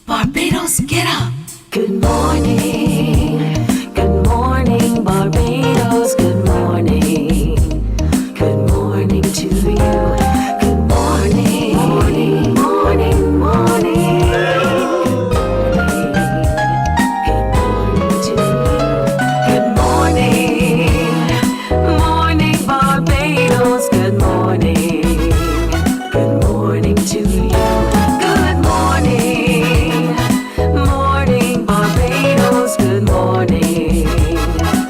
Barbados, get up. Good morning Barbados, good morning to you. Good morning, morning, morning, morning. Good morning to you. Good morning Barbados, good morning. Good morning to you. Good morning, morning Barbados, good morning.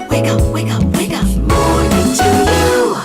Wake up, wake up, wake up. Morning to you.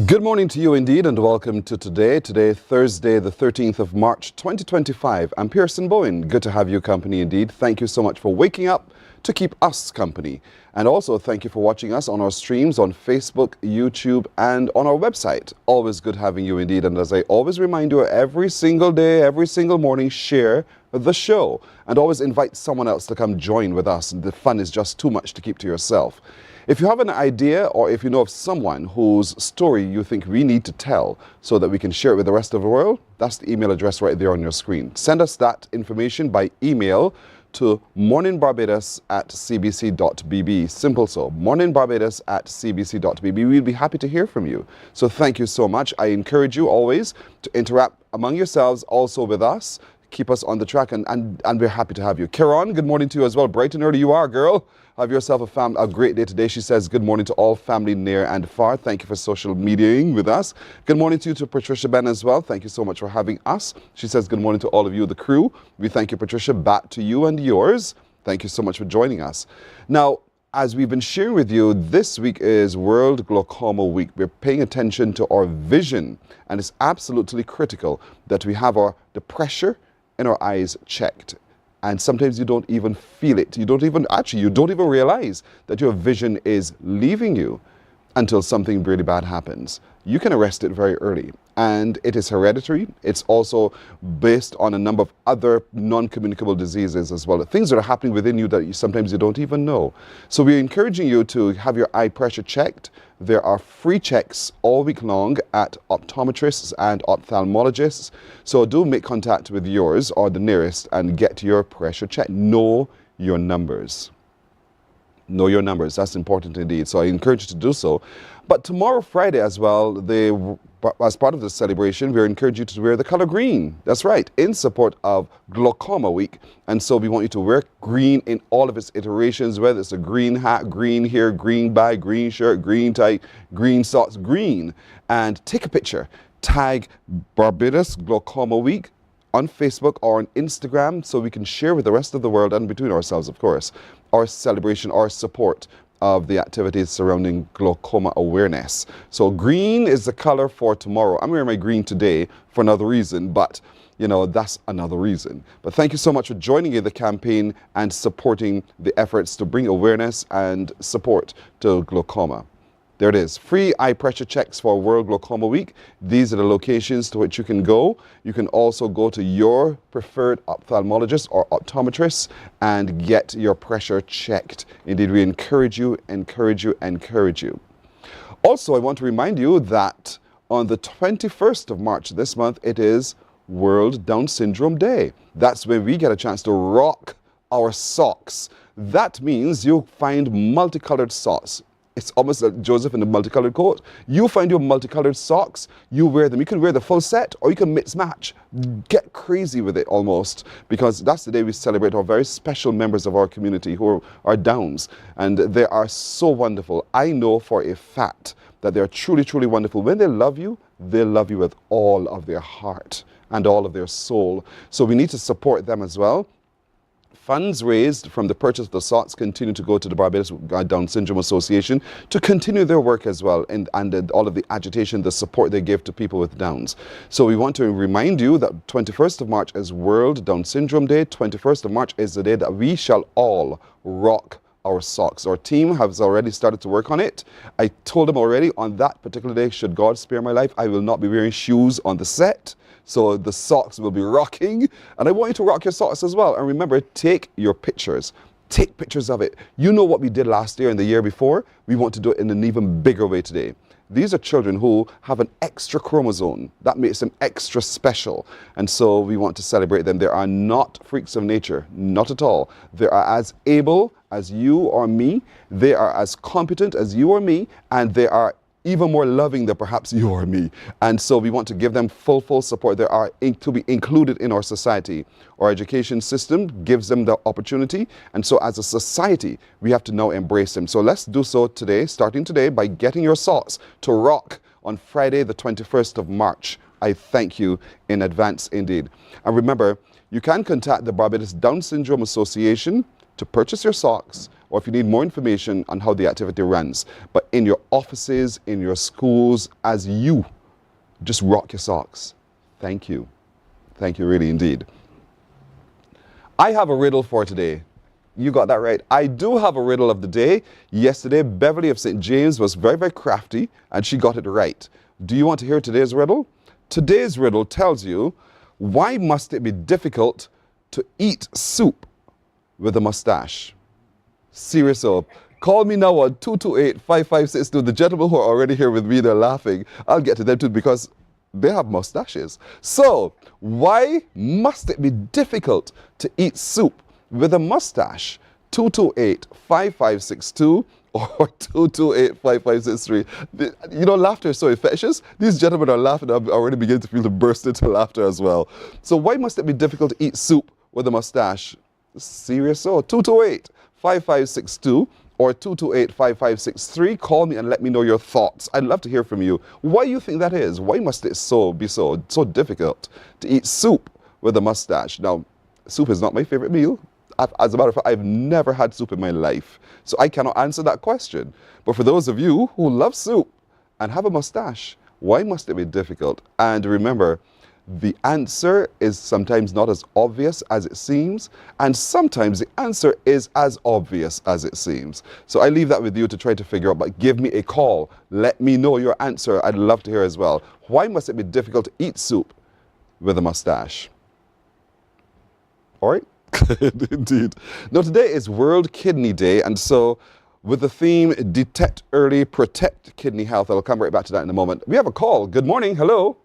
Good morning to you indeed, and welcome to today, Thursday, the 13th of March, 2025. I'm Pearson Bowen. Good to have you company indeed. Thank you so much for waking up to keep us company. And also thank you for watching us on our streams on Facebook, YouTube, and on our website. Always good having you indeed. And as I always remind you, every single day, every single morning, share the show. And always invite someone else to come join with us. The fun is just too much to keep to yourself. If you have an idea or if you know of someone whose story you think we need to tell so that we can share it with the rest of the world, that's the email address right there on your screen. Send us that information by email to morninbarbados@cbc.bb. Simple so, morninbarbados@cbc.bb. We'll be happy to hear from you. So thank you so much. I encourage you always to interact among yourselves, also with us. Keep us on the track, and we're happy to have you. Karen, good morning to you as well. Bright and early you are, girl. Have yourself a great day today. She says good morning to all family near and far. Thank you for social mediaing with us. Good morning to you, to Patricia Ben as well. Thank you so much for having us. She says good morning to all of you, the crew. We thank you, Patricia. Back to you and yours. Thank you so much for joining us. Now, as we've been sharing with you, this week is World Glaucoma Week. We're paying attention to our vision, and it's absolutely critical that we have the pressure in our eyes checked. And sometimes you don't even feel it. You don't even realize that your vision is leaving you until something really bad happens. You can arrest it very early. And it is hereditary. It's also based on a number of other non-communicable diseases as well. Things that are happening within you that sometimes you don't even know. So we're encouraging you to have your eye pressure checked. There are free checks all week long at optometrists and ophthalmologists. So do make contact with yours or the nearest and get your pressure checked. Know your numbers. Know your numbers. That's important indeed. So I encourage you to do so. But tomorrow, Friday as well, as part of the celebration, we encourage you to wear the color green. That's right, in support of Glaucoma Week. And so we want you to wear green in all of its iterations, whether it's a green hat, green hair, green bag, green shirt, green tie, green socks, green. And take a picture. Tag Barbados Glaucoma Week on Facebook or on Instagram so we can share with the rest of the world and between ourselves, of course, our celebration, our support of the activities surrounding glaucoma awareness. So green is the color for tomorrow. I'm wearing my green today for another reason, but you know, that's another reason. But thank you so much for joining in the campaign and supporting the efforts to bring awareness and support to glaucoma. There it is. Free eye pressure checks for World Glaucoma Week. These are the locations to which you can go. You can also go to your preferred ophthalmologist or optometrist and get your pressure checked. Indeed, we encourage you. Also, I want to remind you that on the 21st of March this month, it is World Down Syndrome Day. That's when we get a chance to rock our socks. That means you'll find multicolored socks. It's almost like Joseph in the multicolored coat. You find your multicolored socks, you wear them. You can wear the full set or you can mix match. Get crazy with it almost, because that's the day we celebrate our very special members of our community who are Downs. And they are so wonderful. I know for a fact that they are truly, truly wonderful. When they love you with all of their heart and all of their soul. So we need to support them as well. Funds raised from the purchase of the socks continue to go to the Barbados Down Syndrome Association to continue their work as well, and all of the agitation, the support they give to people with Downs. So we want to remind you that 21st of March is World Down Syndrome Day. 21st of March is the day that we shall all rock our socks. Our team has already started to work on it. I told them already on that particular day, should God spare my life, I will not be wearing shoes on the set. So the socks will be rocking. And I want you to rock your socks as well. And remember, take your pictures. Take pictures of it. You know what we did last year and the year before. We want to do it in an even bigger way today. These are children who have an extra chromosome that makes them extra special. And so we want to celebrate them. They are not freaks of nature, not at all. They are as able as you or me. They are as competent as you or me. And they are even more loving than perhaps you or me. And so we want to give them full support. They are to be included in our society. Our education system gives them the opportunity. And so as a society, we have to now embrace them. So let's do so today, starting today, by getting your socks to rock on Friday, the 21st of March. I thank you in advance indeed. And remember, you can contact the Barbados Down Syndrome Association to purchase your socks, or if you need more information on how the activity runs. But in your offices, in your schools, as you just rock your socks. Thank you. Thank you really indeed. I have a riddle for today. You got that right. I do have a riddle of the day. Yesterday, Beverly of St. James was very crafty and she got it right. Do you want to hear today's riddle? Today's riddle tells you, why must it be difficult to eat soup with a mustache? Serious up. Call me now on 228-5562. The gentlemen who are already here with me, they're laughing. I'll get to them too because they have mustaches. So, why must it be difficult to eat soup with a mustache? 228-5562 or 228-5563. You know, laughter is so infectious. These gentlemen are laughing. I'm already beginning to feel to burst into laughter as well. So, why must it be difficult to eat soup with a mustache? Serious so. 228-5562 or 228-5563. Call me and let me know your thoughts. I'd love to hear from you. Why do you think that is? Why must it be so difficult to eat soup with a mustache? Now, soup is not my favorite meal. As a matter of fact, I've never had soup in my life. So I cannot answer that question. But for those of you who love soup and have a mustache, why must it be difficult? And remember, the answer is sometimes not as obvious as it seems, and sometimes the answer is as obvious as it seems. So I leave that with you to try to figure out, but give me a call. Let me know your answer. I'd love to hear as well. Why must it be difficult to eat soup with a mustache? All right? Indeed. Now, today is World Kidney Day, and so with the theme, Detect Early, Protect Kidney Health, I'll come right back to that in a moment. We have a call. Good morning. Hello.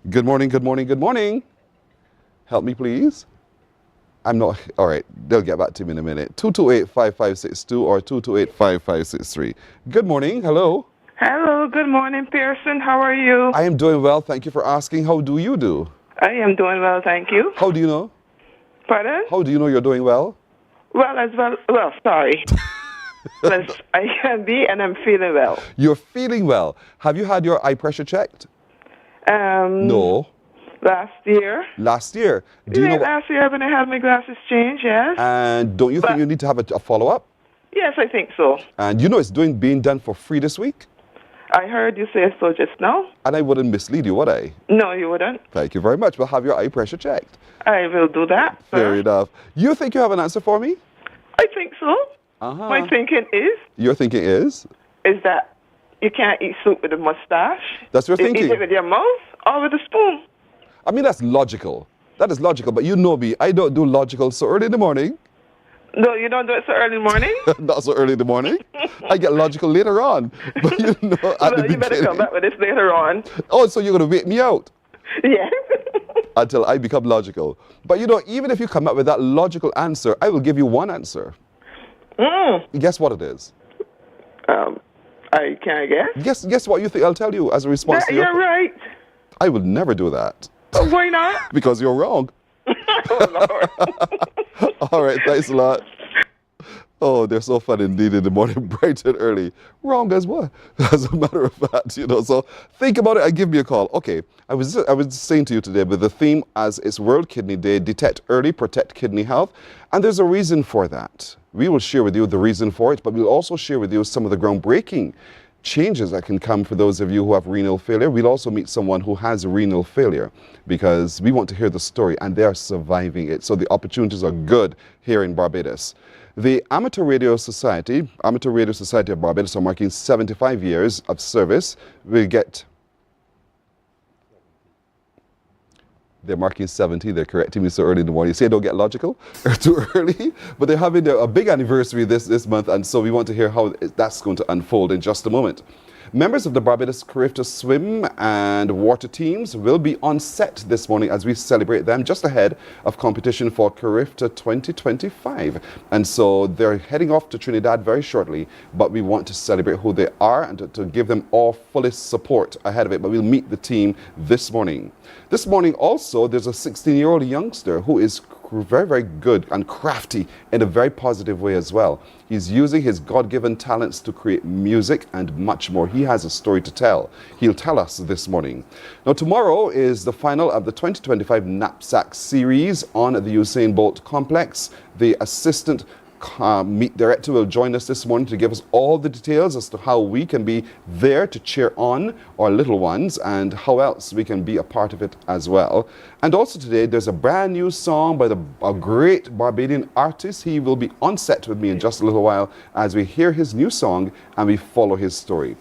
Good morning, good morning, good morning. Help me, please. I'm not, all right, they'll get back to me in a minute. 228-5562 or 228-5563. Good morning, hello. Hello, good morning, Pearson. How are you? I am doing well, thank you for asking. How do you do? I am doing well, thank you. How do you know? Pardon? How do you know you're doing well? Well, sorry. Well, I can be and I'm feeling well. You're feeling well. Have you had your eye pressure checked? No. Last year. Last year? Do you know last year when I had my glasses changed, yes. And don't you think you need to have a follow-up? Yes, I think so. And you know it's being done for free this week? I heard you say so just now. And I wouldn't mislead you, would I? No, you wouldn't. Thank you very much. We'll have your eye pressure checked. I will do that, sir. Fair enough. You think you have an answer for me? I think so. My thinking is... Your thinking is? Is that you can't eat soup with a mustache. That's your thinking? You eat it with your mouth or with a spoon. I mean, that's logical. That is logical, but you know me. I don't do logical so early in the morning. No, you don't do it so early in the morning? Not so early in the morning. I get logical later on. But you know, at the beginning. You better come back with this later on. Oh, so you're going to wait me out? Yeah. Until I become logical. But you know, even if you come up with that logical answer, I will give you one answer. Guess what it is? I can't guess. Guess what you think I'll tell you as a response to your... You're right. I would never do that. Why not? Because you're wrong. Oh, Lord. All right, thanks a lot. Oh, they're so fun indeed in the morning, bright and early. Wrong as what? As a matter of fact, you know. So think about it and give me a call. Okay, I was saying to you today, with the theme as it's World Kidney Day, Detect Early, Protect Kidney Health. And there's a reason for that. We will share with you the reason for it, but we'll also share with you some of the groundbreaking changes that can come for those of you who have renal failure. We'll also meet someone who has renal failure because we want to hear the story and they are surviving it. So the opportunities are good here in Barbados. The Amateur Radio Society of Barbados are marking 75 years of service. They're marking 70. They're correcting me so early in the morning. You say don't get logical too early, but they're having a big anniversary this month, and so we want to hear how that's going to unfold in just a moment. Members of the Barbados Carifta swim and water teams will be on set this morning as we celebrate them just ahead of competition for Carifta 2025. And so they're heading off to Trinidad very shortly, but we want to celebrate who they are and to give them all fullest support ahead of it. But we'll meet the team this morning. This morning also, there's a 16-year-old youngster who is very, very good and crafty in a very positive way as well. He's using his God-given talents to create music and much more. He has a story to tell. He'll tell us this morning. Now, tomorrow is the final of the 2025 Napsac series on the Usain Bolt complex. The assistant meet director will join us this morning to give us all the details as to how we can be there to cheer on our little ones and how else we can be a part of it as well. And also today there's a brand new song by a great Barbadian artist. He will be on set with me in just a little while as we hear his new song and we follow his story.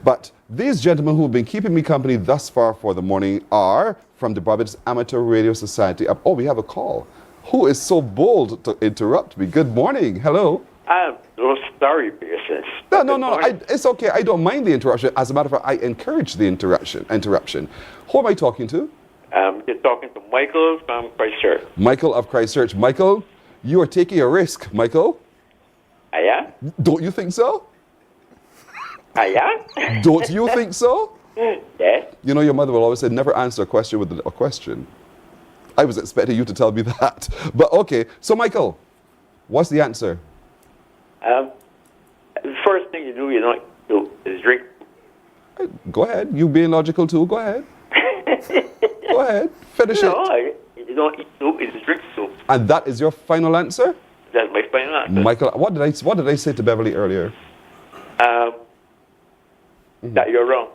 But these gentlemen who have been keeping me company thus far for the morning are from the Barbados Amateur Radio Society. Oh, we have a call. Who is so bold to interrupt me? Good morning. Hello. I'm so sorry, Pearson. No. It's okay. I don't mind the interruption. As a matter of fact, I encourage the interruption. Who am I talking to? You're talking to Michael from Christchurch. Michael of Christchurch. Michael, you are taking a risk, Michael. Yeah? Don't you think so? Yeah? Don't you think so? Yeah. You know, your mother will always say, never answer a question with a question. I was expecting you to tell me that. But okay, so Michael, what's the answer? The first thing you do is drink. Go ahead. You being logical too. Go ahead. Go ahead. Finish it. You don't eat soup, you just drink soup. And that is your final answer? That's my final answer. Michael, what did I say to Beverly earlier? That you're wrong.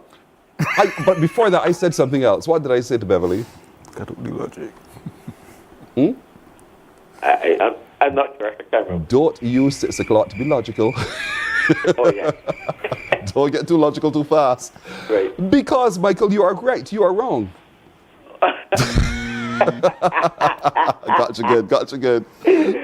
But before that, I said something else. What did I say to Beverly? That would be logic. I'm not sure. I can't remember. Don't use 6 o'clock to be logical. Oh, yeah. Don't get too logical too fast. Right. Because, Michael, you are right. You are wrong. Got you good.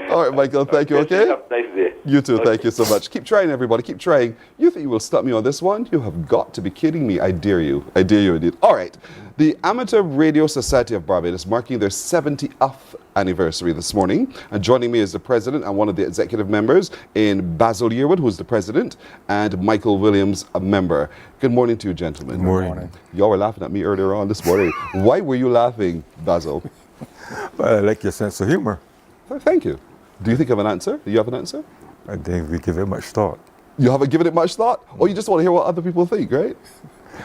All right, Michael, thank you, okay? Have a nice day. You too, thank you so much. Keep trying, everybody, keep trying. You think you will stop me on this one? You have got to be kidding me. I dare you indeed. All right, the Amateur Radio Society of Barbados marking their 70th anniversary this morning. And joining me is the president and one of the executive members in Basil Yearwood, who's the president, and Michael Williams, a member. Good morning to you, gentlemen. Good morning. Y'all were laughing at me earlier on this morning. Why were you laughing, Basil? Well, I like your sense of humor. Thank you. Do you think of an answer? Do you have an answer? I think we give it much thought. You haven't given it much thought? Or you just want to hear what other people think, right?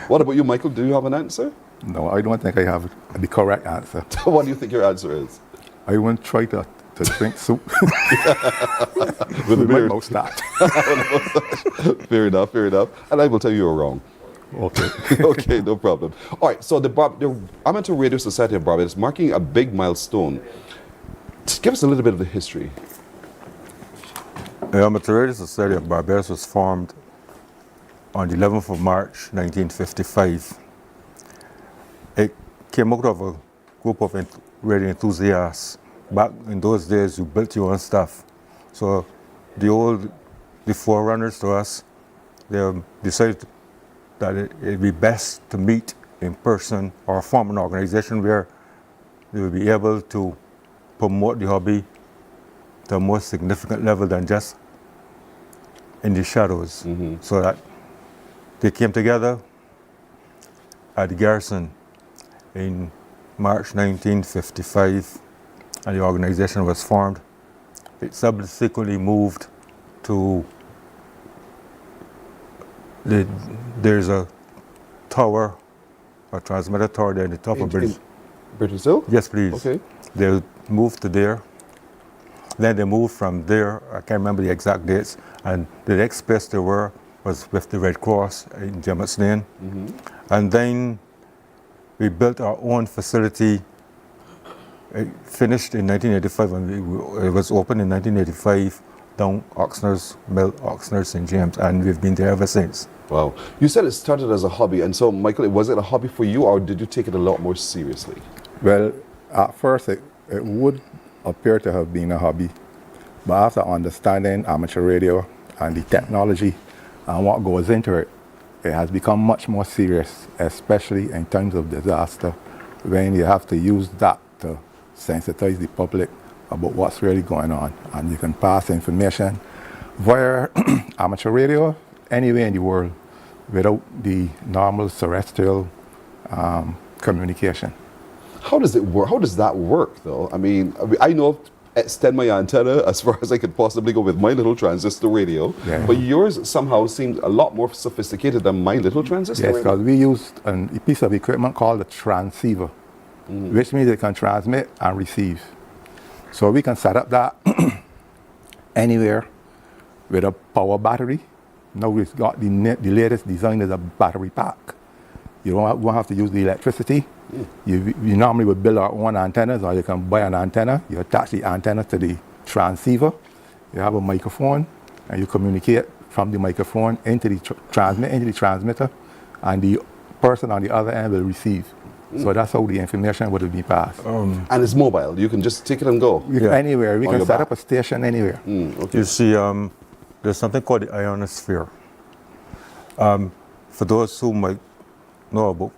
What about you, Michael? Do you have an answer? No, I don't think I have the correct answer. What do you think your answer is? I won't try to drink soup With a my beard. moustache. Fair enough. And I will tell you you're wrong. Okay. Okay, no problem. All right, so the Amateur Radio Society of Barbados marking a big milestone. Just give us a little bit of the history. The Amateur Radio Society of Barbados was formed on the 11th of March, 1955. It came out of a group of radio enthusiasts. Back in those days, you built your own stuff. So the forerunners to us, they decided that it'd be best to meet in person or form an organization where they would be able to promote the hobby to a more significant level than just in the shadows. So that they came together at the garrison in March 1955 and the organization was formed. It subsequently moved to there's a tower, a transmitter tower there in the top of British. British Hill? Yes, please. Okay. They moved to there. Then they moved from there, I can't remember the exact dates, and the next place they were was with the Red Cross in Gemmett's Lane. And then we built our own facility. It finished in 1985 and it was opened in 1985 down Oxnard's Mill, Oxnard, St. James, and we've been there ever since. Wow. You said it started as a hobby, and so, Michael, was it a hobby for you, or did you take it a lot more seriously? Well, at first it would appear to have been a hobby, but after understanding amateur radio and the technology and what goes into it, it has become much more serious, especially in times of disaster, when you have to use that to sensitize the public about what's really going on. And you can pass information via amateur radio anywhere in the world without the normal terrestrial communication. How does it work? How does that work, though? I mean, I know extend my antenna as far as I could possibly go with my little transistor radio, Yeah. but yours somehow seems a lot more sophisticated than my little transistor Yes, radio. because we used a piece of equipment called a transceiver, which means it can transmit and receive. So we can set up that anywhere with a power battery. Now we've got the latest design is a battery pack. You won't have to use the electricity. You normally would build our own antennas, or you can buy an antenna. You attach the antenna to the transceiver. You have a microphone, and you communicate from the microphone into the transmitter, and the person on the other end will receive. So that's how the information would be passed. And it's mobile. You can just take it and go. Anywhere. We On can your set back. up a station anywhere. Okay. You see, there's something called the ionosphere. For those who might know about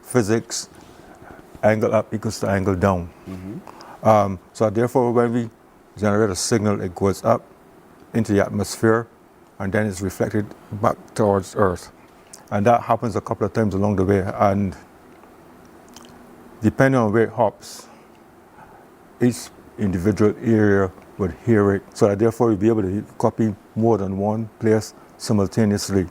physics, angle up equals to angle down. So therefore, when we generate a signal, it goes up into the atmosphere, and then it's reflected back towards Earth. And that happens a couple of times along the way. And depending on where it hops, each individual area would hear it. So that therefore, you'll be able to copy more than one place simultaneously.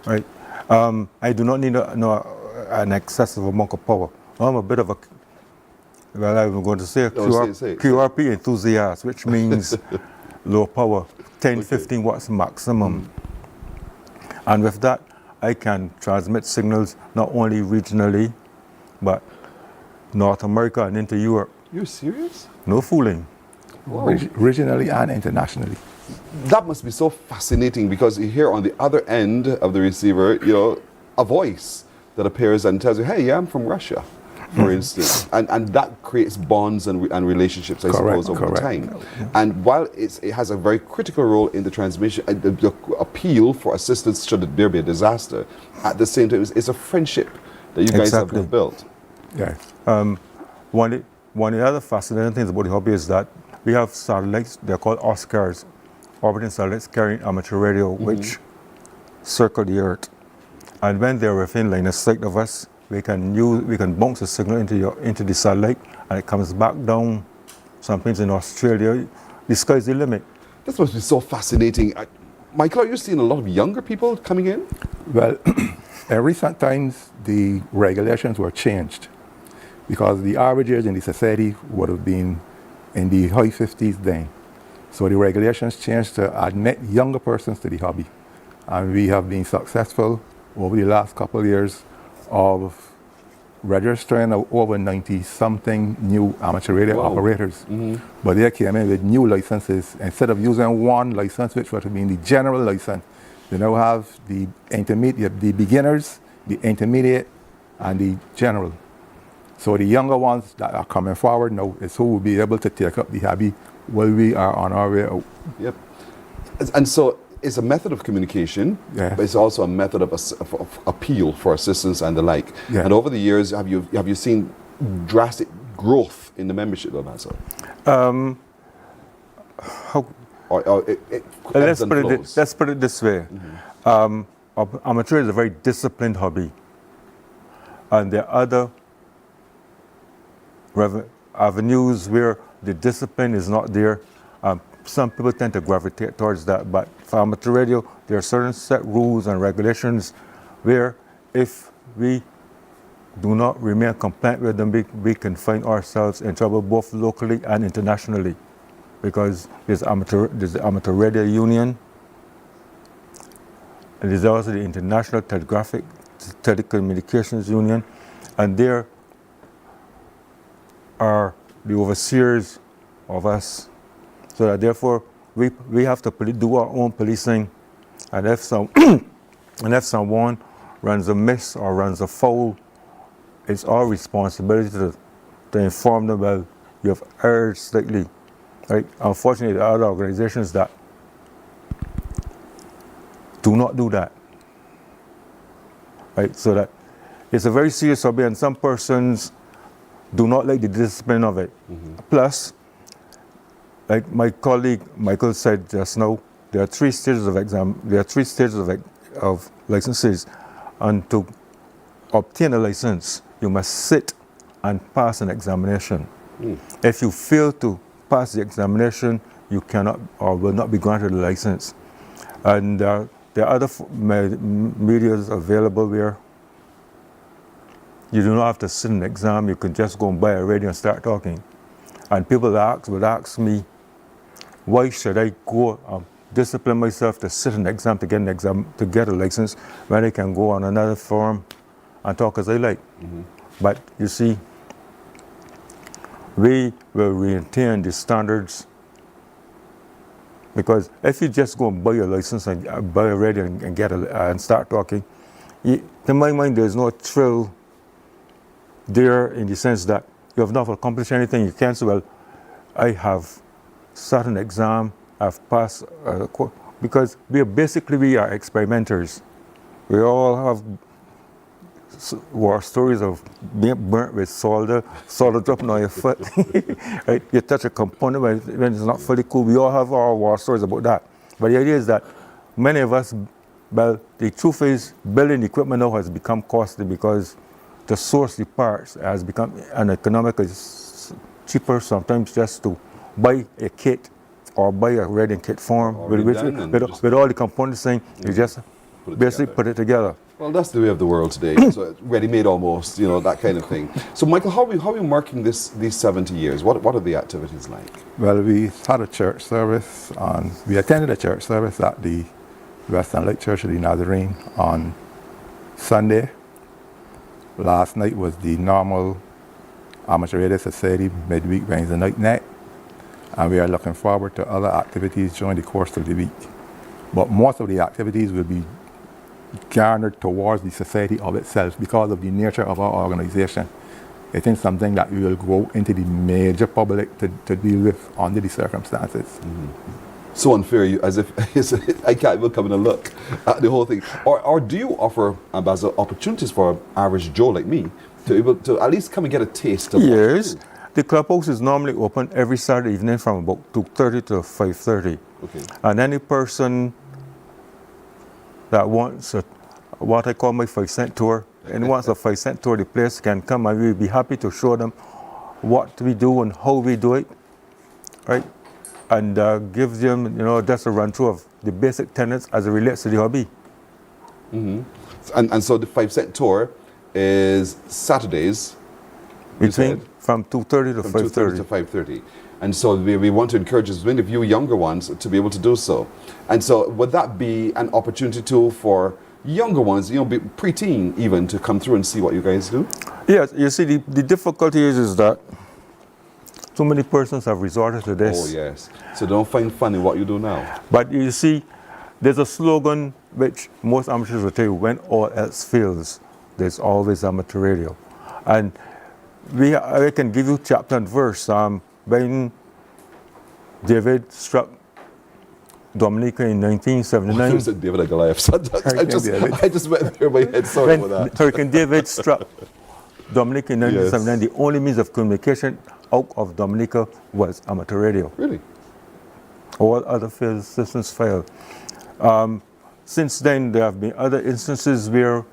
Right? I do not need an excessive amount of power. I'm a bit of a, well, I'm going to say a say it. QRP enthusiast, which means low power, 10, 15 watts maximum. And with that, I can transmit signals not only regionally, but North America and into Europe. You're serious? No fooling. Regionally and internationally. That must be so fascinating, because you hear on the other end of the receiver, you know, a voice that appears and tells you, hey, yeah, I'm from Russia, for instance. And that creates bonds and relationships, I suppose, over time. And while it has a very critical role in the transmission, the appeal for assistance should there be a disaster, at the same time, it's a friendship that you guys have built. Yes. One of the other fascinating things about the hobby is that we have satellites, they're called Oscars, orbiting satellites carrying amateur radio, which circle the Earth. And when they're within line of sight of us, we can bounce a signal into the satellite, and it comes back down. Sometimes in Australia, the sky's the limit. This must be so fascinating. Michael, are you seeing a lot of younger people coming in? Well, in recent times, the regulations were changed, because the average age in the society would have been in the high 50s then. So the regulations changed to admit younger persons to the hobby. And we have been successful over the last couple of years of registering over 90-something new amateur radio operators. But they came in with new licenses. Instead of using one license, which would have been the general license, they now have the intermediate, the beginners, the intermediate, and the general. So the younger ones that are coming forward now is who will be able to take up the hobby while we are on our way out. Yep. And so it's a method of communication, but it's also a method of appeal for assistance and the like. And over the years, have you seen drastic growth in the membership, Master? Let's put it this way. Amateur is a very disciplined hobby. And there are other avenues where the discipline is not there. Some people tend to gravitate towards that, but for amateur radio, there are certain set rules and regulations where if we do not remain compliant with them, we can find ourselves in trouble both locally and internationally, because there's the Amateur Radio Union, and there's also the International Telecommunications Union, and there are the overseers of us. So that therefore we have to do our own policing, and if someone runs amiss or runs afoul, it's our responsibility to inform them, well, you have erred slightly. Right? Unfortunately, there are other organizations that do not do that. right? So that it's a very serious hobby, and some persons do not like the discipline of it. Plus, like my colleague Michael said just now, there are 3 stages of exam. There are 3 stages of licenses, and to obtain a license, you must sit and pass an examination. If you fail to pass the examination, you cannot or will not be granted a license. And there are other medias available where you do not have to sit an exam. You can just go and buy a radio and start talking. And people would ask me, why should I go discipline myself to sit an exam to get a license when I can go on another forum and talk as I like? But you see, we will retain the standards, because if you just go and buy a license and buy a radio and start talking, to my mind, there's no thrill there, in the sense that you have not accomplished anything. You can't say, well, I have sat an exam, I've passed, because we are experimenters. We all have war stories of being burnt with solder dropping on your foot. Right? You touch a component when it's not fully cool. We all have our war stories about that. But the idea is that many of us, well, the truth is, building equipment now has become costly, because to source the parts has become uneconomical. It's cheaper sometimes just to buy a kit or buy a ready kit form with all the components in. You just basically put it together. Well, that's the way of the world today. So it's ready-made almost, that kind of thing. So, Michael, how are we marking these 70 years? What are the activities like? Well, we had a church service we attended a church service at the Western Light Church of the Nazarene on Sunday. Last night was the normal Amateur Radio Society midweek Wednesday night net, and we are looking forward to other activities during the course of the week. But most of the activities will be garnered towards the society of itself because of the nature of our organization. It is something that we will go into the major public to deal with under the circumstances. So unfair, as if I can't even come in and look at the whole thing. Or do you offer, Ambassador, opportunities for an average Joe like me to able to at least come and get a taste of what you do? The clubhouse is normally open every Saturday evening from about 2:30 to 5:30. Okay. And any person that wants what I call my 5-cent tour, and wants a 5-cent tour, the place can come, and we'll be happy to show them what we do and how we do it, right? And give them, just a run through of the basic tenets as it relates to the hobby. And so the 5-cent tour is Saturdays, from 2:30 to 5:30. 5:30. And so we want to encourage as many of you younger ones to be able to do so. And so would that be an opportunity too for younger ones, preteen even, to come through and see what you guys do? Yes, you see, the difficulty is that too many persons have resorted to this. Oh, yes. So don't find fun in what you do now. But you see, there's a slogan which most amateurs will tell you: when all else fails, there's always amateur radio. And I can give you chapter and verse. When David struck Dominica in 1979. You said David and Goliath. I just went through my head. Sorry about that. Hurricane David struck Dominica in 1979. The only means of communication out of Dominica was amateur radio. Really? All other systems failed. Since then, there have been other instances where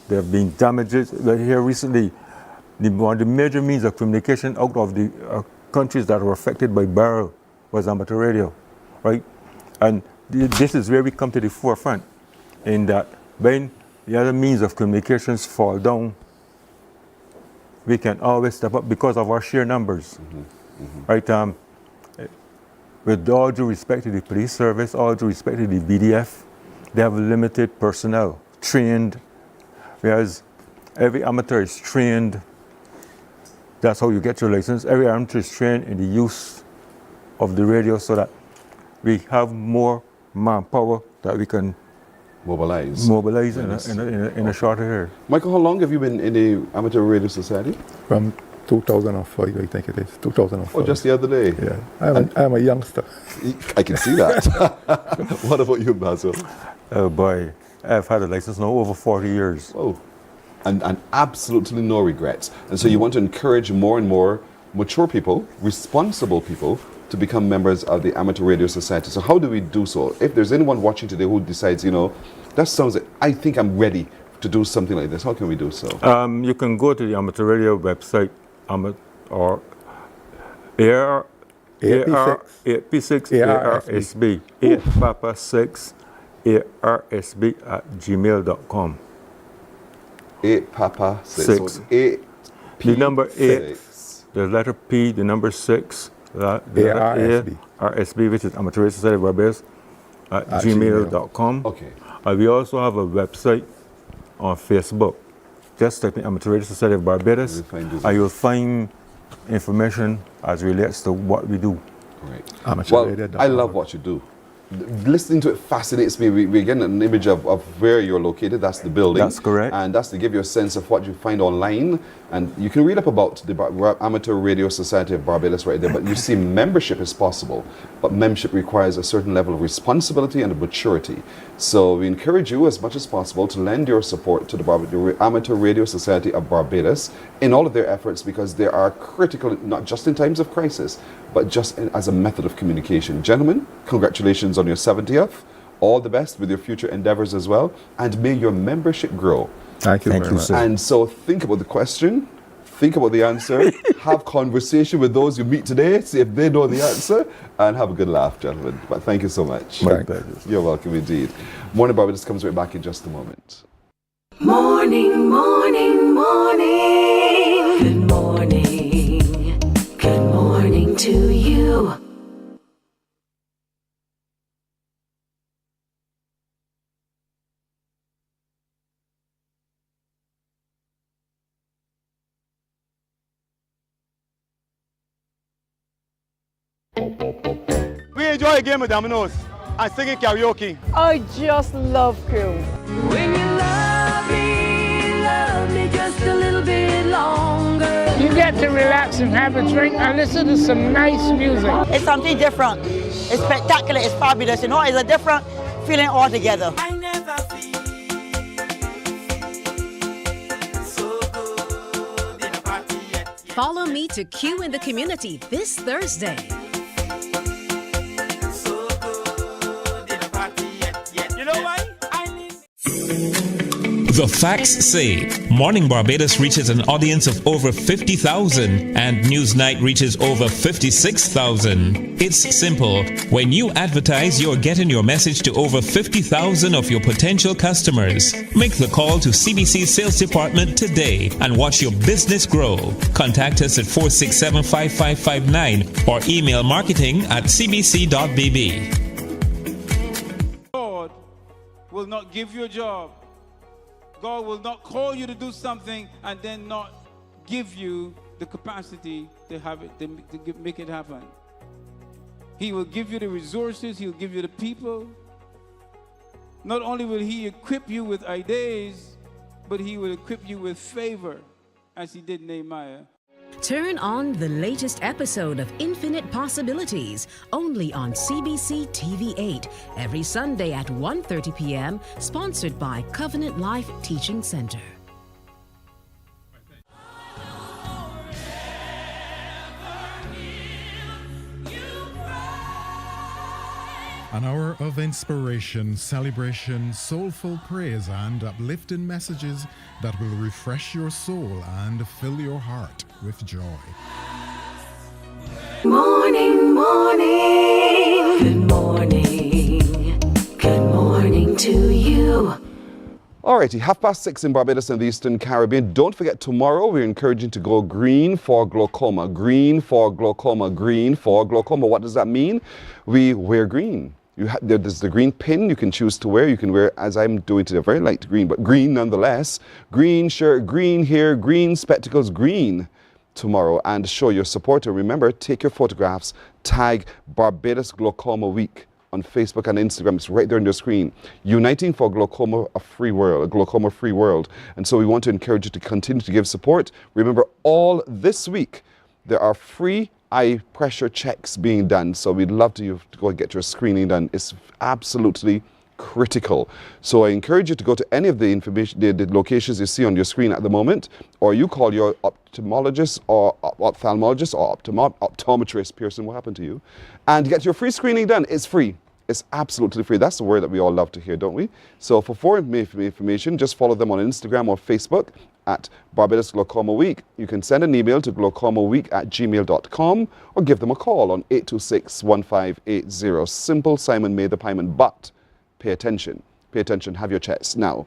there have been damages. Here recently, one of the major means of communication out of the countries that were affected by barrel was amateur radio, right? And this is where we come to the forefront, in that when the other means of communications fall down, we can always step up because of our sheer numbers, right? With all due respect to the police service, all due respect to the BDF, they have limited personnel, trained, whereas every amateur is trained. That's how you get your license. Every amateur is trained in the use of the radio, so that we have more manpower that we can mobilize in a shorter area. Michael, how long have you been in the Amateur Radio Society? From 2005, I think it is. 2005. Oh, just the other day. Yeah, I'm a youngster. I can see that. What about you, Basil? Oh boy, I've had a license now over 40 years. Oh, and absolutely no regrets. And so you want to encourage more and more mature people, responsible people, to become members of the Amateur Radio Society. So how do we do so? If there's anyone watching today who decides, you know, that sounds like, I think I'm ready to do something like this, how can we do so? You can go to the Amateur Radio website, or AP6 ARSB, 8 Papa 6 ARSB at gmail.com. 8 Papa 6. Six. So 8 P The number 8, 6. the letter P, the number 6, the ARSB. RSB, which is Amateur Radio Society of Barbados, at gmail.com. Okay. We also have a website on Facebook. Just type in Amateur Radio Society of Barbados, You'll find it. and you'll find information as relates to what we do. Right. Amateurradio.org. Well, I love what you do. Listening to it fascinates me. We're getting an image of where you're located. That's the building. That's correct. And that's to give you a sense of what you find online. And you can read up about the Amateur Radio Society of Barbados right there. But you see, membership is possible. But membership requires a certain level of responsibility and maturity. So we encourage you as much as possible to lend your support to the Amateur Radio Society of Barbados in all of their efforts, because they are critical, not just in times of crisis, but just as a method of communication. Gentlemen, congratulations on your 70th. All the best with your future endeavors as well. And may your membership grow. Thank you Thank very you, much. sir. And so think about the question, think about the answer, have conversation with those you meet today, see if they know the answer, and have a good laugh, gentlemen. But thank you so much. My pleasure. You're welcome indeed. Morning Barbados comes right back in just a moment. Morning, morning, morning. Good morning. Good morning to you. We enjoy a game of dominoes and singing karaoke. I just love crew. When you love me just a little bit longer. You get to relax and have a drink and listen to some nice music. It's something different. It's spectacular. It's fabulous. You know, it's a different feeling altogether. I never feel so good in a party yet. Follow me to Q in the Community this Thursday. So good in a party yet. You know why? The facts say Morning Barbados reaches an audience of over 50,000 and Newsnight reaches over 56,000. It's simple. When you advertise, you're getting your message to over 50,000 of your potential customers. Make the call to CBC Sales Department today and watch your business grow. Contact us at 467-5559 or email marketing@cbc.bb. God will not give you a job. God will not call you to do something and then not give you the capacity to have it, to make it happen. He will give you the resources. He'll give you the people. Not only will He equip you with ideas, but He will equip you with favor, as He did Nehemiah. Turn on the latest episode of Infinite Possibilities, only on CBC TV8, every Sunday at 1:30 p.m., sponsored by Covenant Life Teaching Center. An hour of inspiration, celebration, soulful praise, and uplifting messages that will refresh your soul and fill your heart with joy. Morning, morning. Good morning. Good morning to you. Alrighty, 6:30 in Barbados and the Eastern Caribbean. Don't forget, tomorrow we're encouraging to go green for glaucoma. Green for glaucoma. Green for glaucoma. What does that mean? We wear green. There's the green pin you can choose to wear. You can wear, as I'm doing today, very light green, but green nonetheless. Green shirt, green hair, green spectacles, green tomorrow. And show your support. And remember, take your photographs, tag Barbados Glaucoma Week on Facebook and Instagram. It's right there on your screen. Uniting for glaucoma, a glaucoma-free world. And so we want to encourage you to continue to give support. Remember, all this week, there are free eye pressure checks being done. So we'd love to go and get your screening done. It's absolutely critical. So I encourage you to go to any of the information, the locations you see on your screen at the moment, or you call your ophthalmologist or ophthalmologist or optometrist, Pearson, what happened to you, and get your free screening done. It's free. It's absolutely free. That's the word that we all love to hear, don't we? So for more information, just follow them on Instagram or Facebook at Barbados Glaucoma Week. You can send an email to glaucomaweek@gmail.com or give them a call on 826-1580. Simple, Simon made the payment, but pay attention. Pay attention, have your checks now.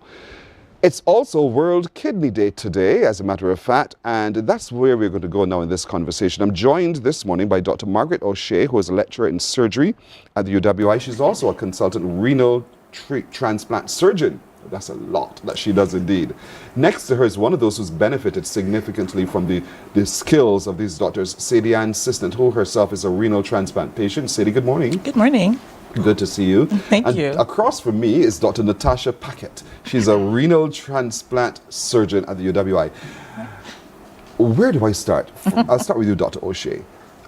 It's also World Kidney Day today, as a matter of fact, and that's where we're going to go now in this conversation. I'm joined this morning by Dr. Margaret O'Shea, who is a lecturer in surgery at the UWI. She's also a consultant renal transplant surgeon. That's a lot that she does indeed. Next to her is one of those who's benefited significantly from the skills of these doctors, Sadie Ann Sisnant, who herself is a renal transplant patient. Sadie, good morning. Good morning. Good to see you. Thank you. Across from me is Dr. Natasha Packett. She's a renal transplant surgeon at the UWI. Where do I start? I'll start with you, Dr. O'Shea.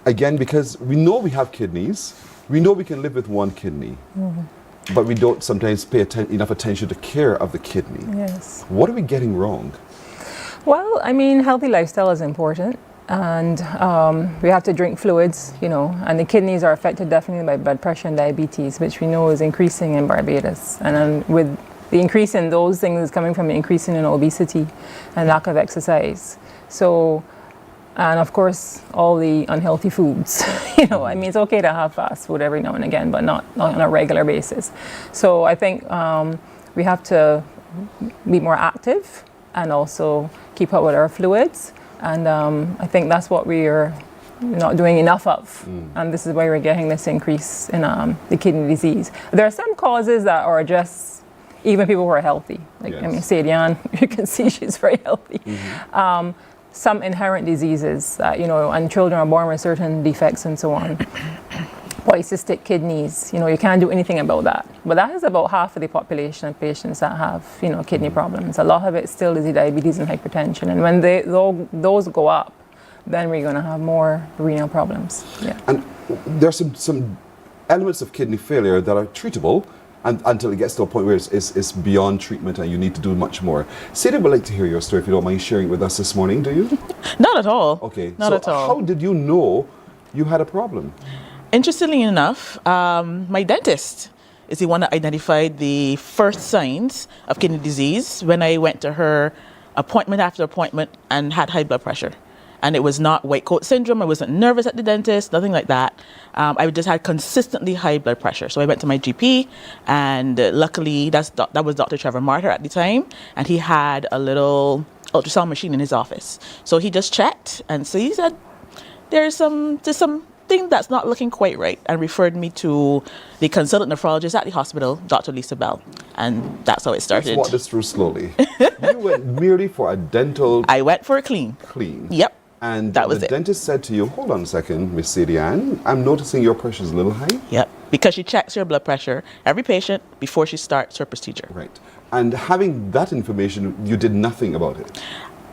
Again, because we know we have kidneys. We know we can live with one kidney. But we don't sometimes pay enough attention to care of the kidney. Yes. What are we getting wrong? Well, I mean, healthy lifestyle is important. And we have to drink fluids, you know, and the kidneys are affected definitely by blood pressure and diabetes, which we know is increasing in Barbados. And then with the increase in those things coming from the increasing in obesity and lack of exercise. So, and of course, all the unhealthy foods, you know, I mean, it's okay to have fast food every now and again, but not on a regular basis. So I think we have to be more active and also keep up with our fluids. And I think that's what we are not doing enough of. And this is why we're getting this increase in the kidney disease. There are some causes that are just even people who are healthy. Like, I mean, Sadie Ann, you can see she's very healthy. Some inherent diseases that, you know, and children are born with certain defects and so on. Polycystic kidneys, you know, you can't do anything about that. But that is about half of the population of patients that have, you know, kidney problems. A lot of it still is the diabetes and hypertension. And when those go up, then we're going to have more renal problems. Yeah. And there's some elements of kidney failure that are treatable until it gets to a point where it's beyond treatment and you need to do much more. Sadie would like to hear your story, if you don't mind sharing it with us this morning, do you? Not at all. Okay. Not at all. How did you know you had a problem? Interestingly enough, my dentist is the one that identified the first signs of kidney disease when I went to her appointment after appointment and had high blood pressure. And it was not white coat syndrome. I wasn't nervous at the dentist, nothing like that. I just had consistently high blood pressure. So I went to my GP, and luckily that was Dr. Trevor Martyr at the time, and he had a little ultrasound machine in his office. So he just checked, and so he said, there's something that's not looking quite right, and referred me to the consultant nephrologist at the hospital, Dr. Lisa Bell, and that's how it started. Let's walk this through slowly. You went merely for a dental... I went for a clean. Clean. Yep. And that was the dentist said to you, hold on a second, Miss Sadie Ann, I'm noticing your pressure is a little high. Yep, because she checks your blood pressure, every patient, before she starts her procedure. Right. And having that information, you did nothing about it?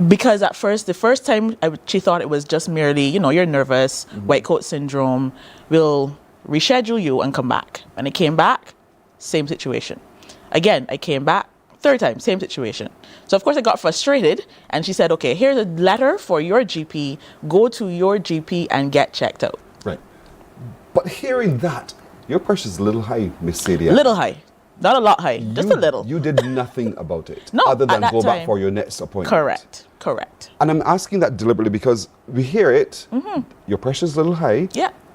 Because at first, the first time, she thought it was just merely, you know, you're nervous, white coat syndrome, we'll reschedule you and come back. And I came back, same situation. Again, I came back, third time, same situation. So of course I got frustrated, and she said, okay, here's a letter for your GP, go to your GP and get checked out. Right. But hearing that, your pressure's a little high, Miss Sadie. Little high. Not a lot high, just a little. You did nothing about it. No, other than at that go back time. for your next appointment. Correct. And I'm asking that deliberately because we hear it, your pressure's a little high,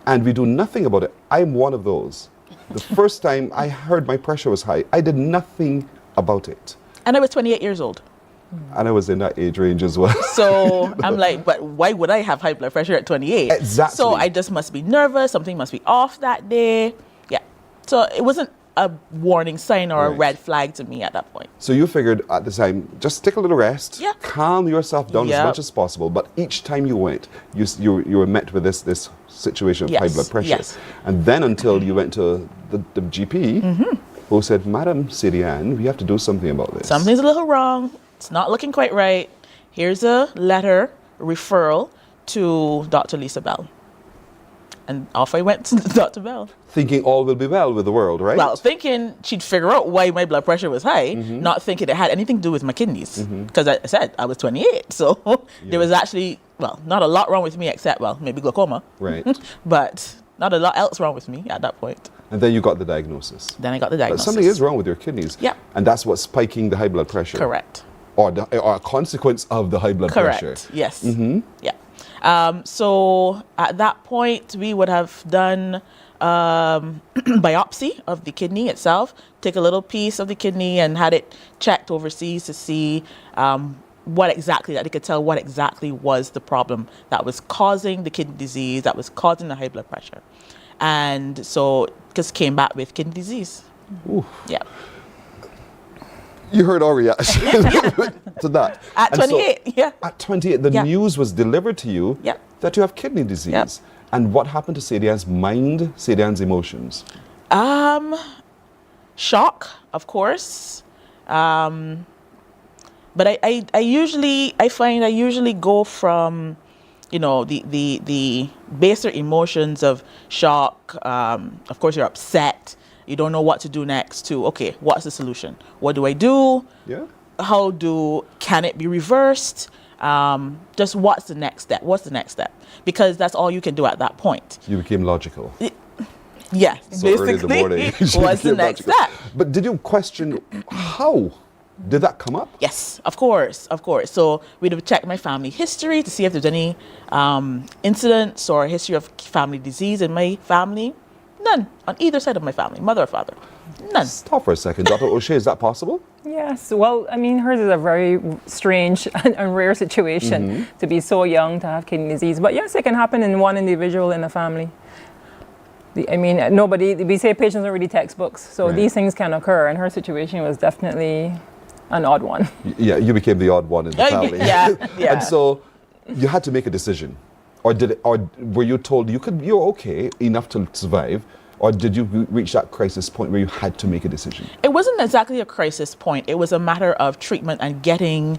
and we do nothing about it. I'm one of those. The first time I heard my pressure was high, I did nothing about it. And I was 28 years old. And I was in that age range as well. So I'm like, but why would I have high blood pressure at 28? Exactly. So I just must be nervous, something must be off that day. Yeah. So it wasn't a warning sign or a red flag to me at that point. So you figured at the time, just take a little rest, calm yourself down as much as possible. But each time you went, you were met with this situation of high blood pressure. Yes. And then until you went to the GP, who said, Madam Sadie Ann, we have to do something about this. Something's a little wrong. It's not looking quite right. Here's a letter, referral to Dr. Lisa Bell. And off I went to Dr. Bell. Thinking all will be well with the world, right? Well, thinking she'd figure out why my blood pressure was high, not thinking it had anything to do with my kidneys. Because I said I was 28, so there was actually, well, not a lot wrong with me except, well, maybe glaucoma. Right. But not a lot else wrong with me at that point. And then you got the diagnosis. Then I got the But diagnosis. something is wrong with your kidneys. Yep. And that's what's spiking the high blood pressure. Correct. Or a consequence of the high blood Correct. pressure. Yes. Yeah. So at that point, we would have done biopsy of the kidney itself, take a little piece of the kidney and had it checked overseas to see what exactly, that they could tell what exactly was the problem that was causing the kidney disease, that was causing the high blood pressure. And so just came back with kidney disease. Ooh. Yeah. You heard our reaction to that. At 28, yeah. At 28, the news was delivered to you that you have kidney disease. And what happened to Sadian's mind, Sadian's emotions? Shock, of course. But I usually go from, you know, the baser emotions of shock. Of course, you're upset. You don't know what to do next to, okay, what's the solution? What do I do? Yeah. Can it be reversed? Just what's the next step? What's the next step? Because that's all you can do at that point. You became logical. Yeah, So early in the morning, you what's the became next logical. step? But did you question how? Did that come up? Yes, of course. So we'd have checked my family history to see if there's any incidents or history of family disease in my family. None on either side of my family, mother or father. None. Stop for a second, Dr. O'Shea, is that possible? Yes, well, I mean, hers is a very strange and rare situation to be so young to have kidney disease. But yes, it can happen in one individual in a family. We say patients don't read textbooks, so these things can occur, and her situation was definitely an odd one. Yeah, you became the odd one in the family. Yeah. And so you had to make a decision. Or were you told you're okay enough to survive? Or did you reach that crisis point where you had to make a decision? It wasn't exactly a crisis point. It was a matter of treatment and getting,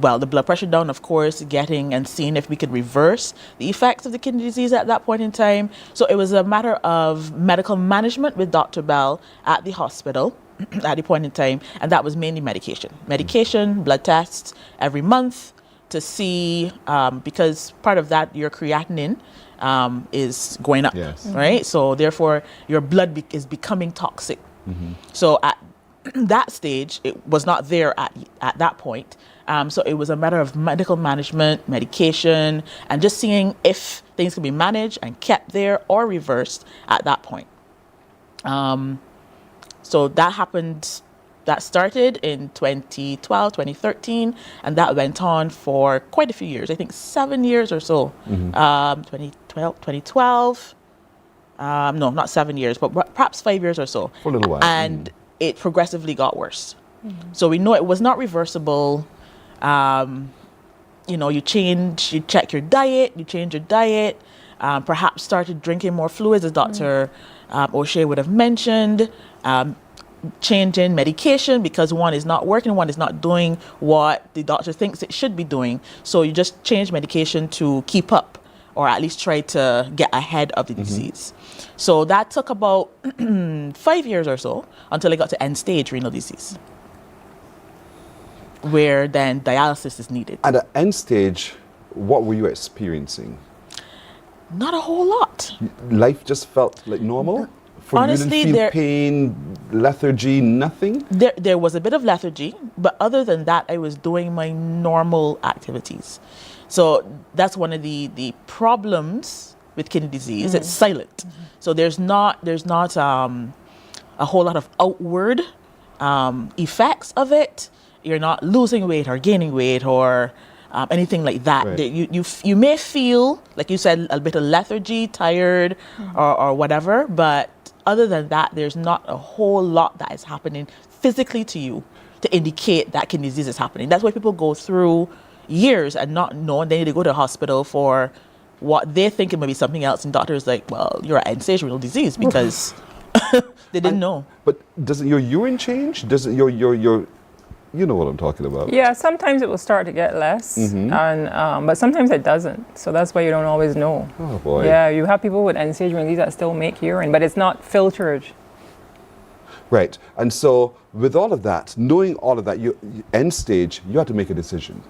well, the blood pressure down, of course, getting and seeing if we could reverse the effects of the kidney disease at that point in time. So it was a matter of medical management with Dr. Bell at the hospital at the point in time. And that was mainly medication. Medication, blood tests every month to see, because part of that, your creatinine is going up, right? So therefore, your blood is becoming toxic. So at that stage, it was not there at that point. So it was a matter of medical management, medication, and just seeing if things could be managed and kept there or reversed at that point. So that happened. That started in 2012, 2013, and that went on for quite a few years. I think 7 years or so. 2012. No, not 7 years, but perhaps 5 years or so. For a little while. And it progressively got worse. So we know it was not reversible. You check your diet, you change your diet, perhaps started drinking more fluids, as Dr. O'Shea would have mentioned. Change in medication because one is not working, one is not doing what the doctor thinks it should be doing. So you just change medication to keep up or at least try to get ahead of the disease. So that took about 5 years or so until I got to end stage renal disease, where then dialysis is needed. At the end stage, what were you experiencing? Not a whole lot. Life just felt like normal? Honestly, you didn't feel pain, lethargy, nothing? There was a bit of lethargy, but other than that, I was doing my normal activities. So that's one of the problems with kidney disease. It's silent. So there's not a whole lot of outward effects of it. You're not losing weight or gaining weight or anything like that. Right. You may feel, like you said, a bit of lethargy, tired, or whatever, but other than that, there's not a whole lot that is happening physically to you to indicate that kidney disease is happening. That's why people go through years and not know, and then they go to the hospital for what they think it might be something else, and doctors like, well, you're at end-stage renal disease because they didn't know. But doesn't your urine change? Doesn't your You know what I'm talking about. Yeah, sometimes it will start to get less, and but sometimes it doesn't. So that's why you don't always know. Oh boy. Yeah, you have people with end-stage renal disease that still make urine, but it's not filtered. Right. And so with all of that, knowing all of that, end stage, you had to make a decision.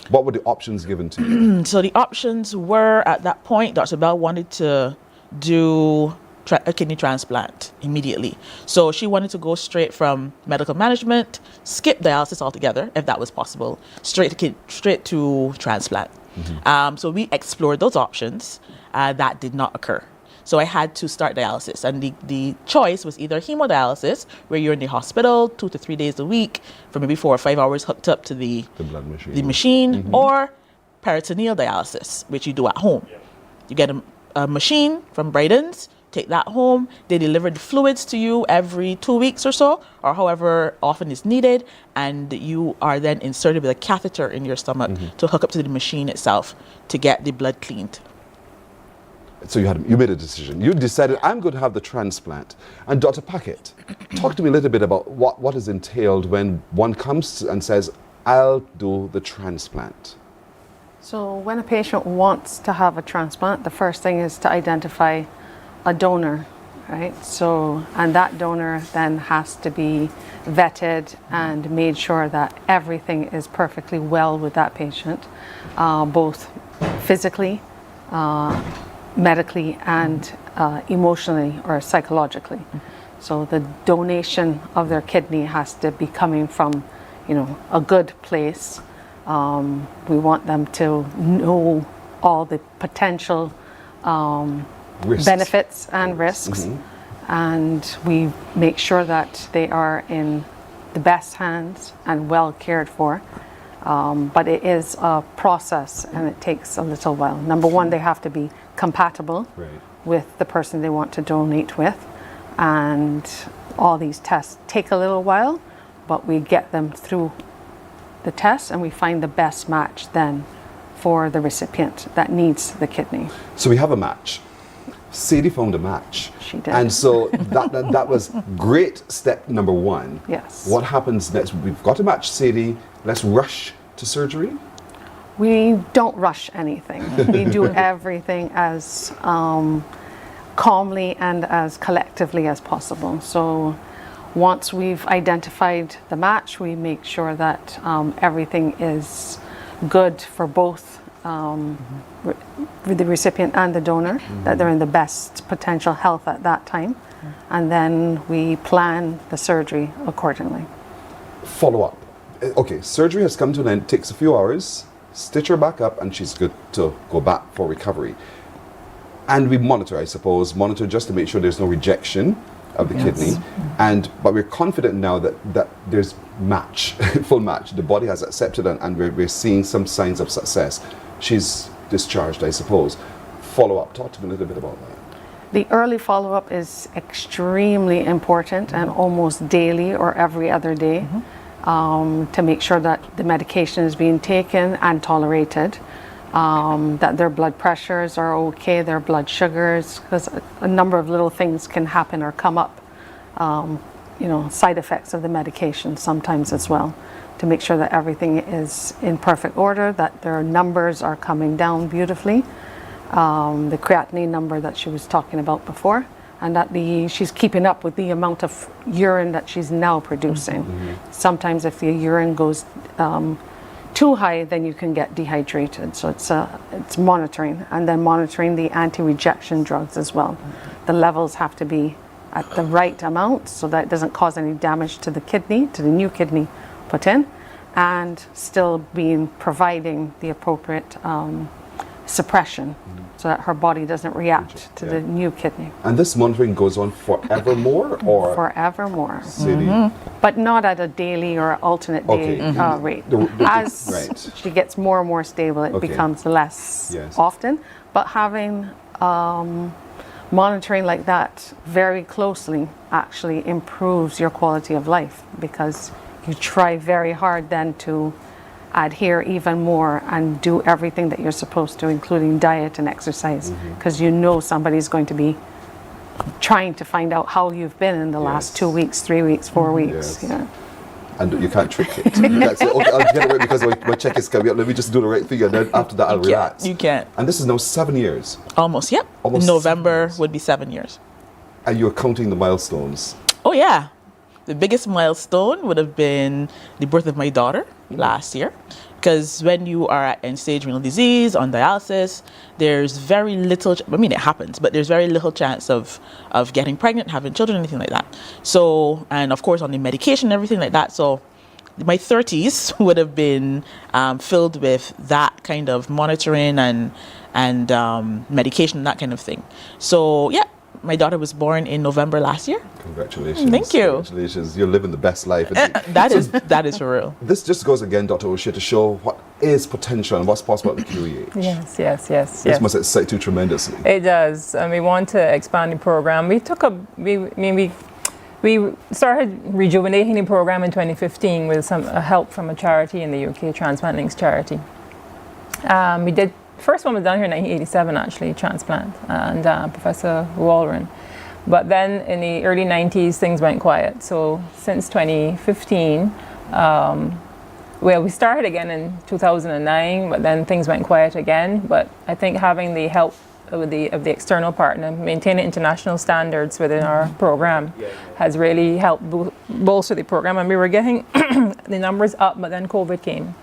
What were the options given to you? So the options were, at that point, Dr. Bell wanted to do a kidney transplant immediately. So she wanted to go straight from medical management, skip dialysis altogether, if that was possible, straight to transplant. So we explored those options. That did not occur. So I had to start dialysis. And the choice was either hemodialysis, where you're in the hospital 2 to 3 days a week for maybe 4 or 5 hours hooked up to the blood machine, or peritoneal dialysis, which you do at home. You get a machine from Brydon's, take that home. They deliver the fluids to you every 2 weeks or so, or however often is needed, and you are then inserted with a catheter in your stomach to hook up to the machine itself to get the blood cleaned. So you made a decision. You decided, I'm going to have the transplant. And Dr. Packett, talk to me a little bit about what is entailed when one comes and says, I'll do the transplant. So when a patient wants to have a transplant, the first thing is to identify a donor, right? So, and that donor then has to be vetted and made sure that everything is perfectly well with that patient, both physically, medically, and emotionally or psychologically. So the donation of their kidney has to be coming from, a good place. We want them to know all the potential benefits and risks, and we make sure that they are in the best hands and well cared for. But it is a process, and it takes a little while. Number one, they have to be compatible with the person they want to donate with, and all these tests take a little while, but we get them through the tests and we find the best match then for the recipient that needs the kidney. So we have a match. Sadie found a match. She did. And so that was great step number one. Yes. What happens next? We've got a match, Sadie. Let's rush to surgery. We don't rush anything. We do everything as calmly and as collectively as possible. So once we've identified the match, we make sure that everything is good for both the recipient and the donor, that they're in the best potential health at that time. And then we plan the surgery accordingly. Follow up. Okay, surgery has come to an end, takes a few hours, stitch her back up, and she's good to go back for recovery. And we monitor, I suppose, just to make sure there's no rejection of the kidney. But we're confident now that there's match, full match. The body has accepted and we're seeing some signs of success. She's discharged, I suppose. Follow up, talk to me a little bit about that. The early follow-up is extremely important, and almost daily or every other day, to make sure that the medication is being taken and tolerated, that their blood pressures are okay, their blood sugars, because a number of little things can happen or come up, side effects of the medication sometimes as well, to make sure that everything is in perfect order, that their numbers are coming down beautifully, the creatinine number that she was talking about before, and that she's keeping up with the amount of urine that she's now producing. Sometimes if the urine goes too high, then you can get dehydrated. So it's monitoring, and then monitoring the anti-rejection drugs as well. The levels have to be at the right amount so that it doesn't cause any damage to the kidney, to the new kidney put in, and still providing the appropriate suppression so that her body doesn't react to the new kidney. And this monitoring goes on forevermore, or? Forevermore. But not at a daily or alternate day rate. As she gets more and more stable, it becomes less often. But having monitoring like that very closely actually improves your quality of life, because you try very hard then to adhere even more and do everything that you're supposed to, including diet and exercise, because somebody's going to be trying to find out how you've been in the last 2 weeks, 3 weeks, 4 weeks. And you can't trick it. You can't say, okay, I'll get it right because my check is coming up. Let me just do the right thing, and then after that, I'll relax. You can't. And this is now 7 years. Almost, yep. Almost November would be 7 years. And you're counting the milestones. Oh, yeah. The biggest milestone would have been the birth of my daughter last year. Because when you are at end-stage renal disease, on dialysis, there's very little, I mean, it happens, but there's very little chance of getting pregnant, having children, anything like that. So, and of course on the medication and everything like that. So my 30s would have been filled with that kind of monitoring and medication, that kind of thing. So, yeah. My daughter was born in November last year. Congratulations. Thank you. Congratulations. You're living the best life. That is for real. This just goes again, Dr. O'Shea, to show what is potential and what's possible at the QEH. Yes. This must excite you tremendously. It does. And we want to expand the program. We started rejuvenating the program in 2015 with some help from a charity in the UK, Transplant Links charity. We did. First one was done here in 1987, actually, transplant, and Professor Walren. But then in the early 90s, things went quiet. So since 2015, we started again in 2009, but then things went quiet again. But I think having the help of the external partner, maintaining international standards within our program, has really helped bolster the program. And we were getting the numbers up, but then COVID came.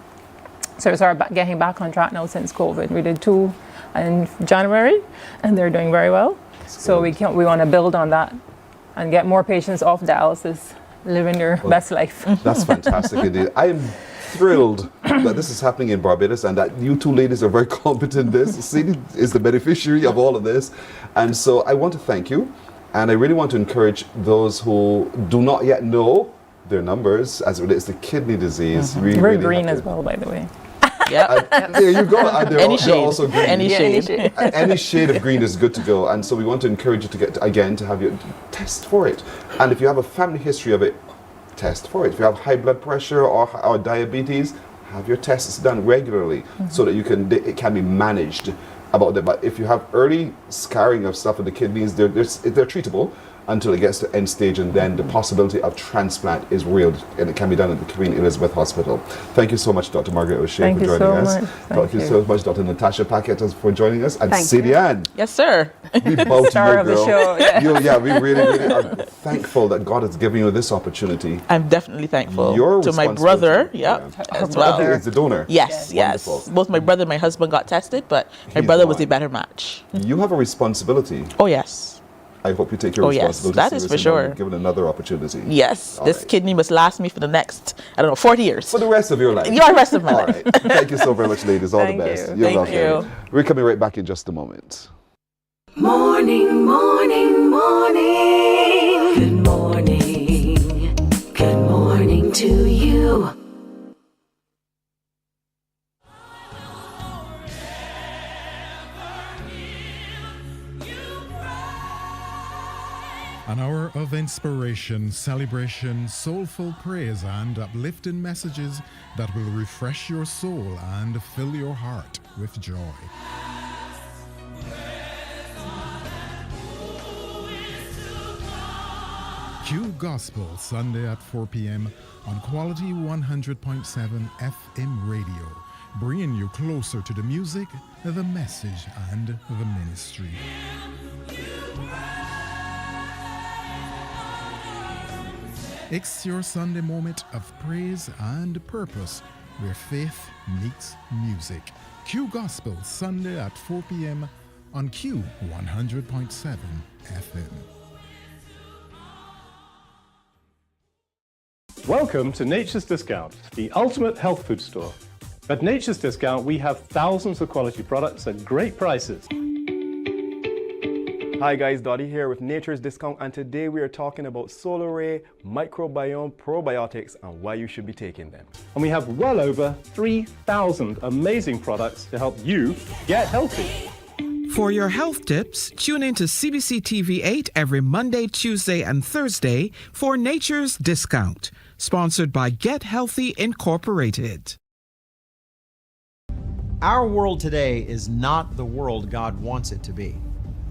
So we started getting back on track now since COVID. We did 2 in January, and they're doing very well. So we want to build on that and get more patients off dialysis, living their best life. That's fantastic indeed. I am thrilled that this is happening in Barbados and that you two ladies are very competent in this. Cindy is the beneficiary of all of this. And so I want to thank you. And I really want to encourage those who do not yet know their numbers as it relates to kidney disease. We're green as well, by the way. Yep. There you go. Any shade. Also green. Any shade. Any shade of green is good to go. And so we want to encourage you to get, again, to have your test for it. And if you have a family history of it, test for it. If you have high blood pressure or diabetes, have your tests done regularly so that it can be managed about that. But if you have early scarring of stuff in the kidneys, they're treatable until it gets to end stage, and then the possibility of transplant is real, and it can be done at the Queen Elizabeth Hospital. Thank you so much, Dr. Margaret O'Shea, for joining us. Thank you so much, Dr. Natasha Paquette, for joining us. And Sadie Ann. Yes, sir. We bow to Star you, of the girl. show. We really are thankful that God has given you this opportunity. I'm definitely thankful Your to my brother. As well. He is the donor. Yes. Both my brother and my husband got tested, but my brother was a better match. You have a responsibility. Oh, yes. I hope you take your responsibility that is for sure. Given another opportunity. Yes, this kidney must last me for the next, 40 years. For the rest of your life. The rest of my life. All right. Thank you so very much, ladies. All the best. You're welcome. Thank you. We're coming right back in just a moment. Morning, morning, morning. Good morning. Good morning to you. An hour of inspiration, celebration, soulful praise, and uplifting messages that will refresh your soul and fill your heart with joy. Q Gospel, Sunday at 4 p.m. on Quality 100.7 FM radio, bringing you closer to the music, the message, and the ministry. It's your Sunday moment of praise and purpose where faith meets music. Q Gospel, Sunday at 4 p.m. on Q 100.7 FM. Welcome to Nature's Discount, the ultimate health food store. At Nature's Discount, we have thousands of quality products at great prices. Hi guys, Dottie here with Nature's Discount, and today we are talking about Solar Ray Microbiome Probiotics and why you should be taking them. And we have well over 3,000 amazing products to help you get healthy. For your health tips, tune in to CBC TV 8 every Monday, Tuesday, and Thursday for Nature's Discount, sponsored by Get Healthy Incorporated. Our world today is not the world God wants it to be.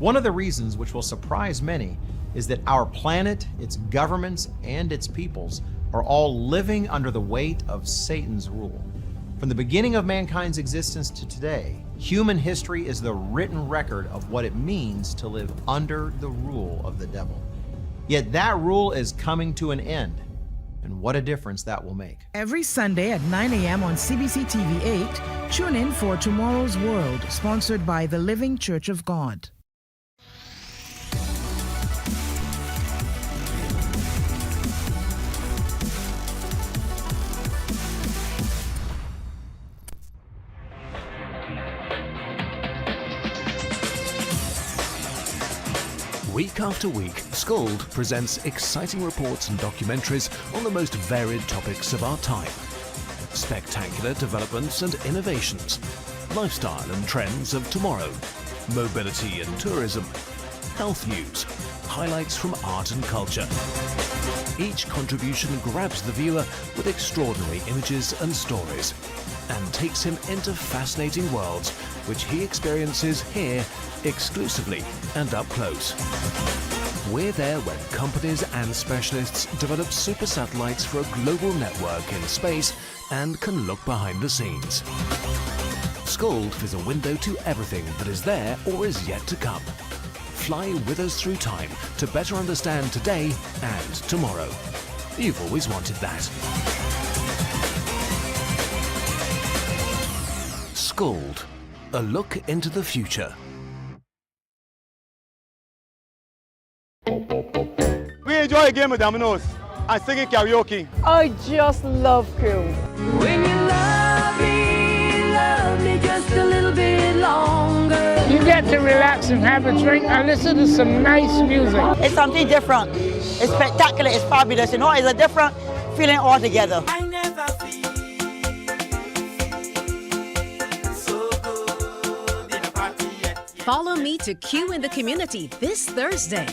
One of the reasons which will surprise many is that our planet, its governments, and its peoples are all living under the weight of Satan's rule. From the beginning of mankind's existence to today, human history is the written record of what it means to live under the rule of the devil. Yet that rule is coming to an end, and what a difference that will make. Every Sunday at 9 a.m. on CBC TV 8, tune in for Tomorrow's World, sponsored by the Living Church of God. Week after week, Scold presents exciting reports and documentaries on the most varied topics of our time. Spectacular developments and innovations, lifestyle and trends of tomorrow, mobility and tourism, health news, highlights from art and culture. Each contribution grabs the viewer with extraordinary images and stories and takes him into fascinating worlds which he experiences here exclusively and up close. We're there when companies and specialists develop super satellites for a global network in space and can look behind the scenes. Scold is a window to everything that is there or is yet to come. Fly with us through time to better understand today and tomorrow. You've always wanted that. Scold, a look into the future. We enjoy a game of dominoes and singing karaoke. I just love cruise. When you love me just a little bit longer. You get to relax and have a drink and listen to some nice music. It's something different. It's spectacular. It's fabulous. You know, it's a different feeling altogether. I never feel so good in a party yet. Follow me to Q in the Community this Thursday.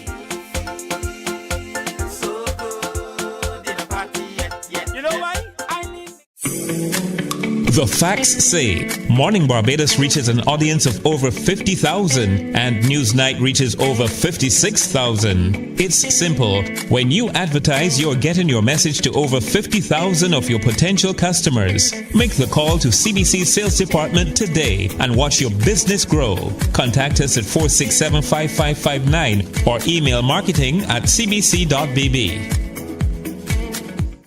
The facts say Morning Barbados reaches an audience of over 50,000 and Newsnight reaches over 56,000. It's simple. When you advertise, you're getting your message to over 50,000 of your potential customers. Make the call to CBC Sales Department today and watch your business grow. Contact us at 467-5559 or email marketing@cbc.bb.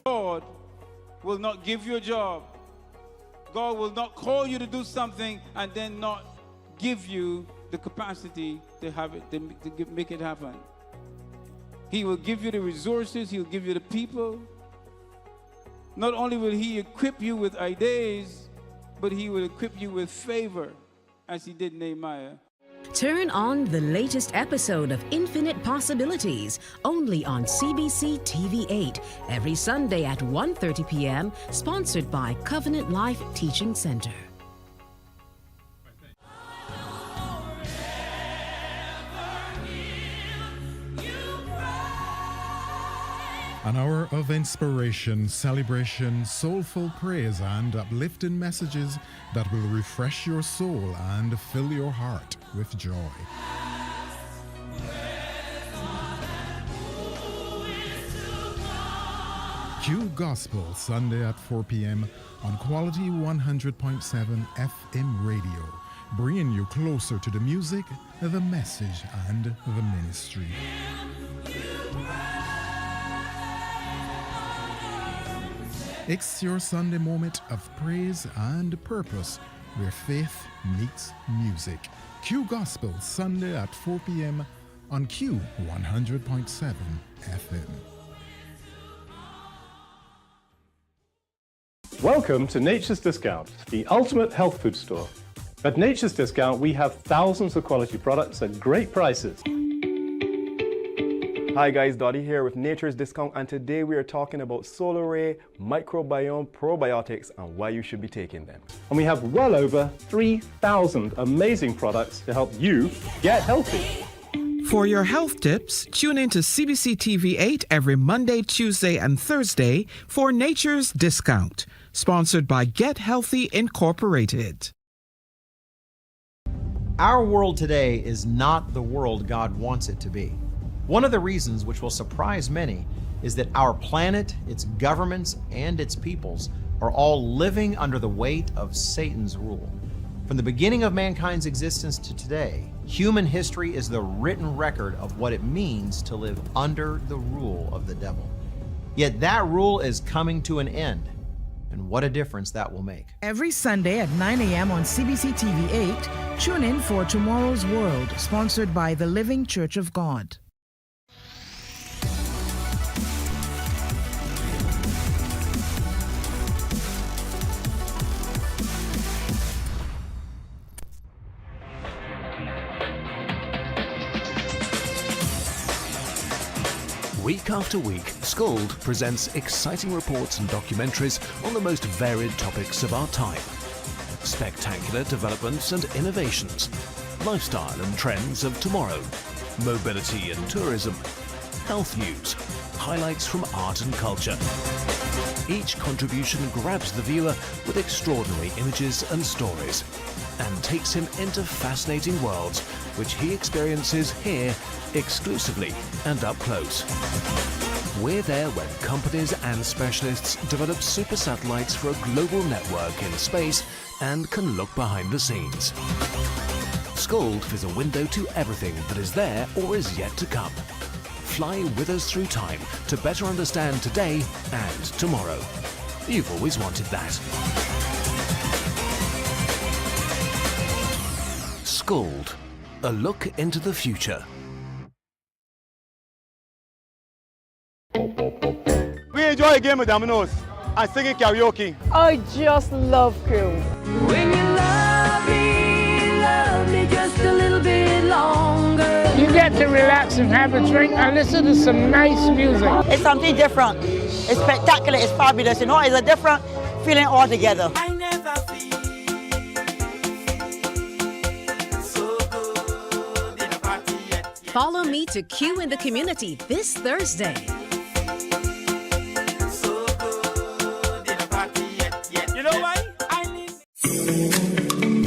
God will not give you a job. God will not call you to do something and then not give you the capacity to have it, to make it happen. He will give you the resources, He'll give you the people. Not only will He equip you with ideas, but He will equip you with favor, as He did Nehemiah. Turn on the latest episode of Infinite Possibilities, only on CBC TV 8, every Sunday at 1:30 p.m., sponsored by Covenant Life Teaching Center. An hour of inspiration, celebration, soulful praise, and uplifting messages that will refresh your soul and fill your heart with joy. Q Gospel, Sunday at 4 p.m. on Quality 100.7 FM radio, bringing you closer to the music, the message, and the ministry. It's your Sunday moment of praise and purpose, where faith meets music. Q Gospel, Sunday at 4 p.m. on Q 100.7 FM. Welcome to Nature's Discount, the ultimate health food store. At Nature's Discount, we have thousands of quality products at great prices. Hi guys, Dottie here with Nature's Discount, and today we are talking about solar ray, microbiome, probiotics, and why you should be taking them. And we have well over 3,000 amazing products to help you get healthy. For your health tips, tune in to CBC TV 8 every Monday, Tuesday, and Thursday for Nature's Discount, sponsored by Get Healthy Incorporated. Our world today is not the world God wants it to be. One of the reasons, which will surprise many, is that our planet, its governments, and its peoples are all living under the weight of Satan's rule. From the beginning of mankind's existence to today, human history is the written record of what it means to live under the rule of the devil. Yet that rule is coming to an end, and what a difference that will make. Every Sunday at 9 a.m. on CBC TV 8, tune in for Tomorrow's World, sponsored by the Living Church of God. Week after week, Scold presents exciting reports and documentaries on the most varied topics of our time. Spectacular developments and innovations, lifestyle and trends of tomorrow, mobility and tourism, health news, highlights from art and culture. Each contribution grabs the viewer with extraordinary images and stories and takes him into fascinating worlds which he experiences here exclusively and up close. We're there when companies and specialists develop super satellites for a global network in space and can look behind the scenes. Scold is a window to everything that is there or is yet to come. Fly with us through time to better understand today and tomorrow. You've always wanted that. Scold, a look into the future. We enjoy a game of dominoes and singing karaoke. I just love crew. When you love me just a little bit longer. You get to relax and have a drink and listen to some nice music. It's something different. It's spectacular. It's fabulous. You know, it's a different feeling altogether. I never feel so good in a party yet. Follow me to Q in the Community this Thursday.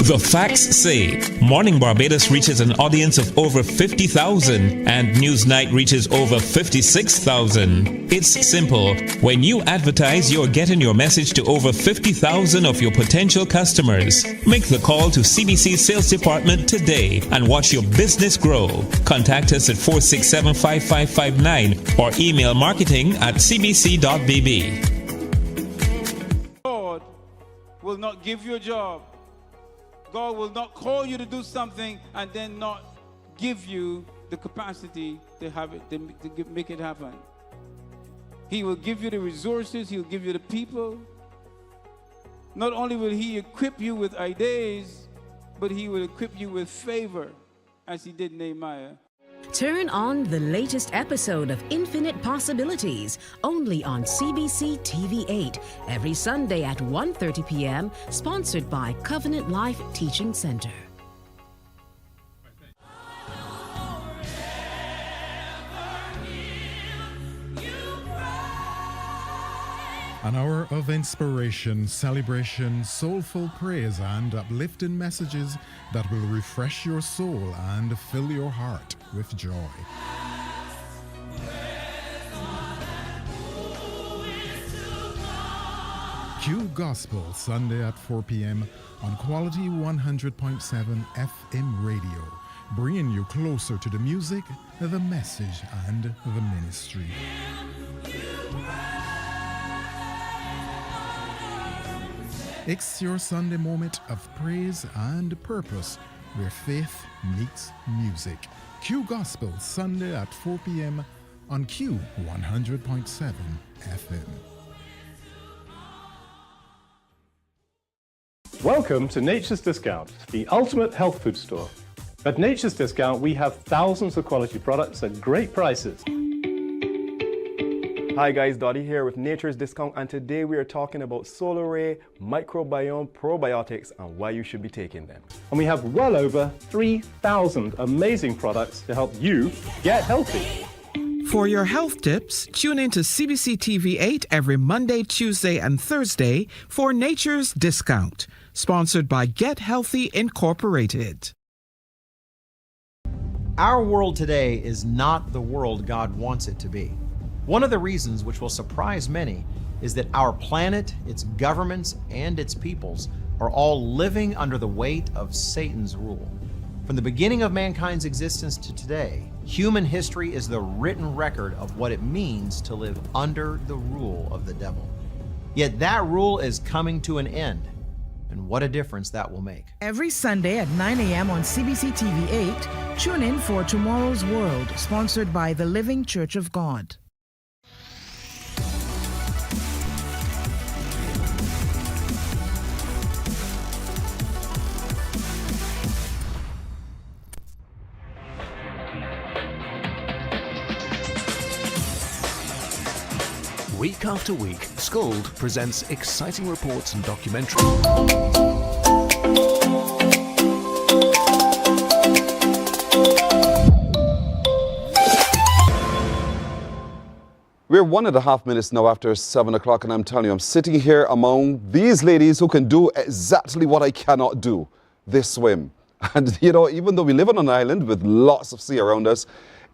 The facts say Morning Barbados reaches an audience of over 50,000 and Newsnight reaches over 56,000. It's simple. When you advertise, you're getting your message to over 50,000 of your potential customers. Make the call to CBC Sales Department today and watch your business grow. Contact us at 467-5559 or email marketing@cbc.bb. God will not give you a job. God will not call you to do something and then not give you the capacity to have it, to make it happen. He will give you the resources. He'll give you the people. Not only will He equip you with ideas, but He will equip you with favor, as He did Nehemiah. Turn on the latest episode of Infinite Possibilities, only on CBC TV 8, every Sunday at 1:30 p.m., sponsored by Covenant Life Teaching Center. An hour of inspiration, celebration, soulful praise, and uplifting messages that will refresh your soul and fill your heart with joy. Q Gospel, Sunday at 4 p.m. on Quality 100.7 FM radio, bringing you closer to the music, the message, and the ministry. It's your Sunday moment of praise and purpose, where faith meets music. Q Gospel, Sunday at 4 p.m. on Q 100.7 FM. Welcome to Nature's Discount, the ultimate health food store. At Nature's Discount, we have thousands of quality products at great prices. Hi guys, Dottie here with Nature's Discount, and today we are talking about solar ray, microbiome, probiotics, and why you should be taking them. And we have well over 3,000 amazing products to help you get healthy. For your health tips, tune in to CBC TV 8 every Monday, Tuesday, and Thursday for Nature's Discount, sponsored by Get Healthy Incorporated. Our world today is not the world God wants it to be. One of the reasons, which will surprise many, is that our planet, its governments, and its peoples are all living under the weight of Satan's rule. From the beginning of mankind's existence to today, human history is the written record of what it means to live under the rule of the devil. Yet that rule is coming to an end, and what a difference that will make. Every Sunday at 9 a.m. on CBC TV 8, tune in for Tomorrow's World, sponsored by the Living Church of God. Week after week, Scold presents exciting reports and documentaries. We're 1.5 minutes now after 7 o'clock, and I'm telling you, I'm sitting here among these ladies who can do exactly what I cannot do. They swim. And, you know, even though we live on an island with lots of sea around us,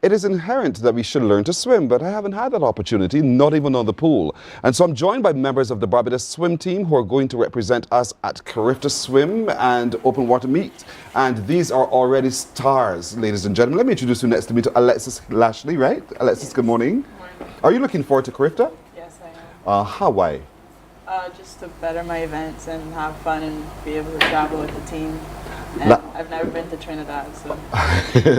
it is inherent that we should learn to swim, but I haven't had that opportunity, not even on the pool. And so I'm joined by members of the Barbados swim team who are going to represent us at Carifta Swim and Open Water Meet. And these are already stars, ladies and gentlemen. Let me introduce you next to me to Alexis Lashley, right? Alexis, yes. Good morning. Good morning. Are you looking forward to Carifta? Yes, I am. How, why? Just to better my events and have fun and be able to travel with the team. And I've never been to Trinidad, so.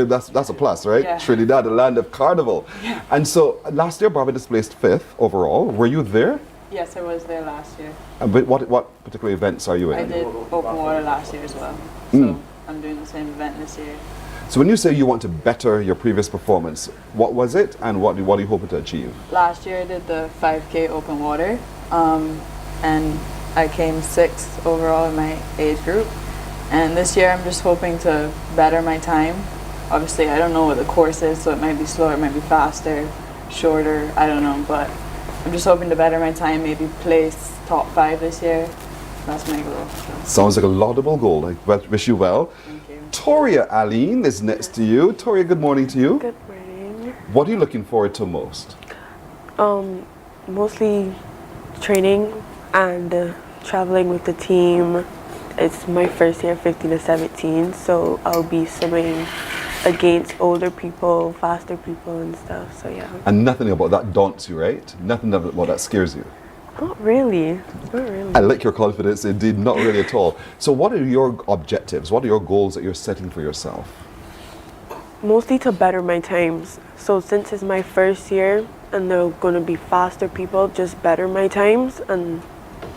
that's a plus, right? Yeah. Trinidad, the land of carnival. Yeah. And so last year, Barbados placed 5th overall. Were you there? Yes, I was there last year. And what particular events are you in? I did open water last year as well. So I'm doing the same event this year. So when you say you want to better your previous performance, what was it and what are you hoping to achieve? Last year I did the 5K open water, and I came 6th overall in my age group. And this year I'm just hoping to better my time. Obviously I don't know what the course is, so it might be slower, it might be faster, shorter, I don't know, but I'm just hoping to better my time, maybe place top 5 this year. That's my goal. Sounds like a laudable goal. I wish you well. Thank you. Toria Aline is next to you. Toria, good morning to you. Good morning. What are you looking forward to most? Mostly training and traveling with the team. It's my first year, 15 to 17, so I'll be swimming against older people, faster people and stuff, so yeah. And nothing about that daunts you, right? Nothing about that scares you? Not really, not really. I like your confidence, indeed, not really at all. So what are your objectives? What are your goals that you're setting for yourself? Mostly to better my times. So since it's my first year and they're going to be faster people, just better my times, and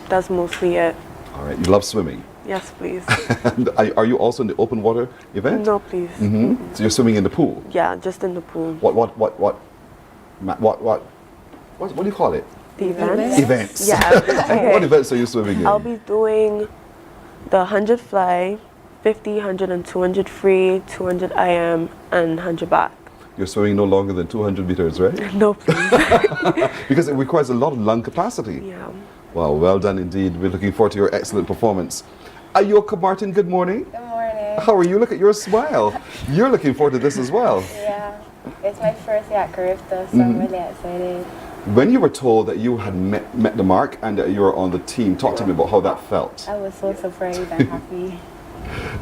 that's mostly it. All right, you love swimming? Yes, please. And are you also in the open water event? No, please. Mm-hmm. So you're swimming in the pool? Yeah, just in the pool. What do you call it? The events? Events. Yeah. Okay. What events are you swimming in? I'll be doing the 100 fly, 50, 100 and 200 free, 200 IM, and 100 back. You're swimming no longer than 200 meters, right? No, please. Because it requires a lot of lung capacity. Yeah. Wow, well done indeed. We're looking forward to your excellent performance. Ayoka Martin, good morning. Good morning. How are you? Look at your smile. You're looking forward to this as well. Yeah, it's my first year at Carifta, so I'm really excited. When you were told that you had met the mark and that you were on the team, talk to me about how that felt. I was so surprised and happy.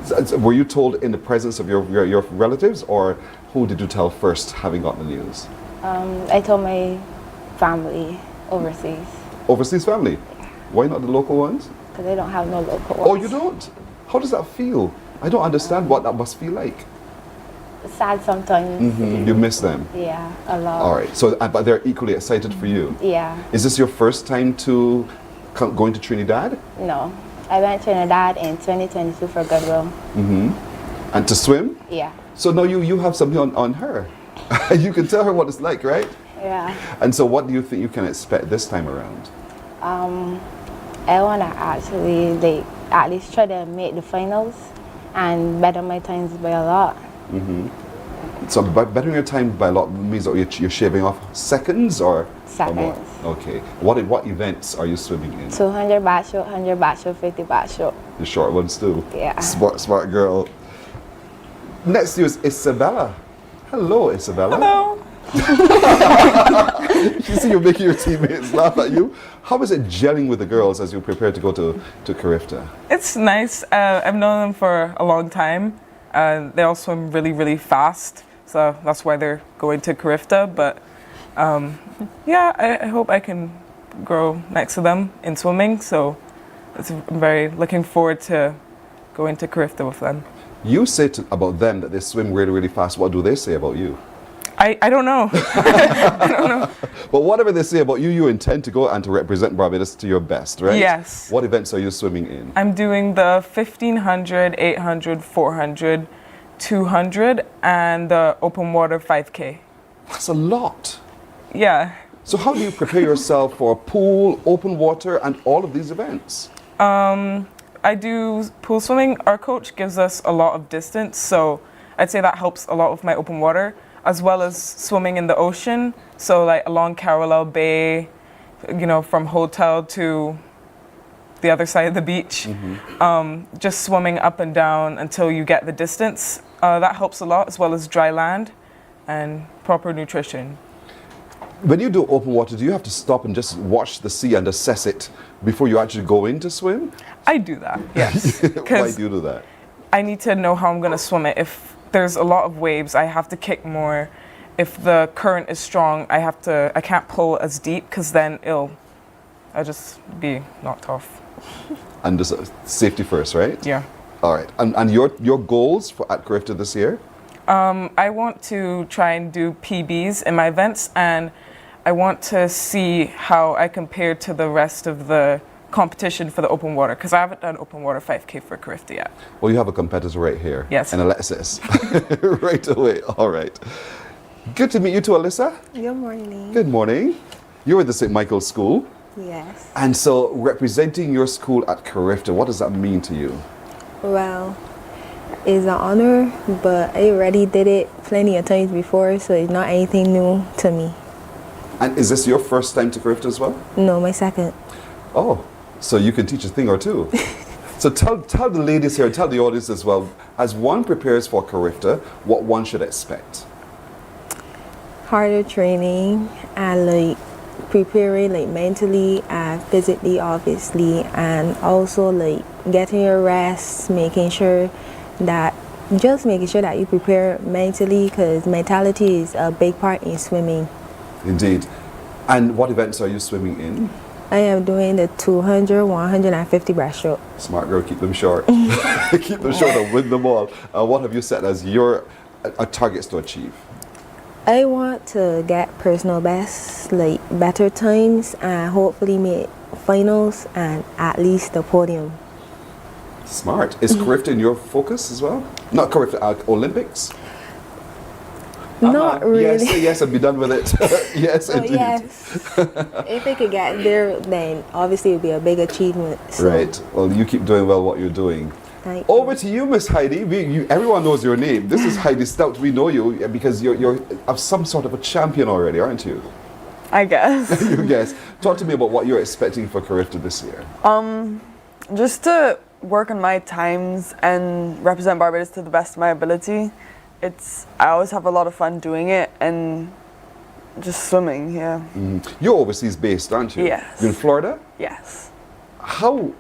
So were you told in the presence of your relatives, or who did you tell first having got the news? I told my family overseas. Overseas family? Why not the local ones? Because they don't have no local ones. Oh, you don't? How does that feel? I don't understand what that must feel like. Sad sometimes. You miss them? Yeah, a lot. All right, so but they're equally excited for you? Yeah. Is this your first time to going to Trinidad? No, I went to Trinidad in 2022 for Goodwill. And to swim? Yeah. So now you have something on her. You can tell her what it's like, right? Yeah. And so what do you think you can expect this time around? I want to actually at least try to make the finals and better my times by a lot. So bettering your time by a lot means that you're shaving off seconds or Seconds. Or okay. What events are you swimming in? 200 back stroke, 100 back stroke, 50 back stroke. The short ones too? Yeah. Smart girl. Next to you is Isabella. Hello, Isabella. Hello. You see, you're making your teammates laugh at you. How is it gelling with the girls as you prepare to go to Carifta? It's nice. I've known them for a long time. They all swim really, really fast. So that's why they're going to Carifta. But yeah, I hope I can grow next to them in swimming. So I'm very looking forward to going to Carifta with them. You say about them that they swim really, really fast. What do they say about you? I don't know. I don't know. But whatever they say about you, you intend to go and to represent Barbados to your best, right? Yes. What events are you swimming in? I'm doing the 1500, 800, 400, 200, and the open water 5K. That's a lot. Yeah. So how do you prepare yourself for pool, open water, and all of these events? I do pool swimming. Our coach gives us a lot of distance, so I'd say that helps a lot with my open water, as well as swimming in the ocean. So like along Carolel Bay, you know, from hotel to the other side of the beach, just swimming up and down until you get the distance. That helps a lot, as well as dry land and proper nutrition. When you do open water, do you have to stop and just watch the sea and assess it before you actually go in to swim? I do that, yes. Why do you do that? I need to know how I'm going to swim it. If there's a lot of waves, I have to kick more. If the current is strong, I can't pull as deep, because then I'll just be knocked off. And just safety first, right? Yeah. All right. And your goals at Carifta this year? I want to try and do PBs in my events, and I want to see how I compare to the rest of the competition for the open water, because I haven't done open water 5K for Carifta yet. Well, you have a competitor right here. Yes. And Alexis. Right away. All right. Good to meet you too, Alyssa. Good morning. Good morning. You're at the St. Michael's School. Yes. And so representing your school at Carifta, what does that mean to you? Well, it's an honor, but I already did it plenty of times before, so it's not anything new to me. And is this your first time to Carifta as well? No, my second. Oh, so you can teach a thing or two. So tell the ladies here, tell the audience as well, as one prepares for Carifta, what one should expect. Harder training and like preparing like mentally and physically, obviously, and also like getting your rest, making sure that you prepare mentally, because mentality is a big part in swimming. Indeed. And what events are you swimming in? I am doing the 200, 150 breaststroke. Smart girl, keep them short. Keep them short and win them all. What have you set as your targets to achieve? I want to get personal best, like better times, and hopefully make finals and at least the podium. Smart. Is Carifta in your focus as well? Not Carifta, Olympics? Not really. Yes, and be done with it. Yes, indeed. Yes. If I could get there, then obviously it would be a big achievement. So. Right. Well, you keep doing well what you're doing. Thank Over to you, Miss Heidi. Everyone knows your name. This is Heidi Stout. We know you because you're some sort of a champion already, aren't you? I guess. You guess. Talk to me about what you're expecting for Carifta this year. Just to work on my times and represent Barbados to the best of my ability. I always have a lot of fun doing it and just swimming, yeah. You're overseas based, aren't you? Yes. You're in Florida? Yes. How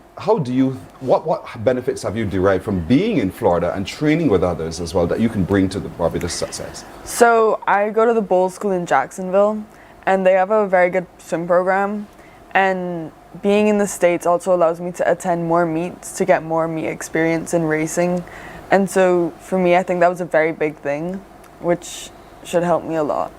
do you, what benefits have you derived from being in Florida and training with others as well that you can bring to the Barbados success? So I go to the Bowl School in Jacksonville, and they have a very good swim program, and being in the States also allows me to attend more meets to get more meet experience in racing. And so for me, I think that was a very big thing, which should help me a lot.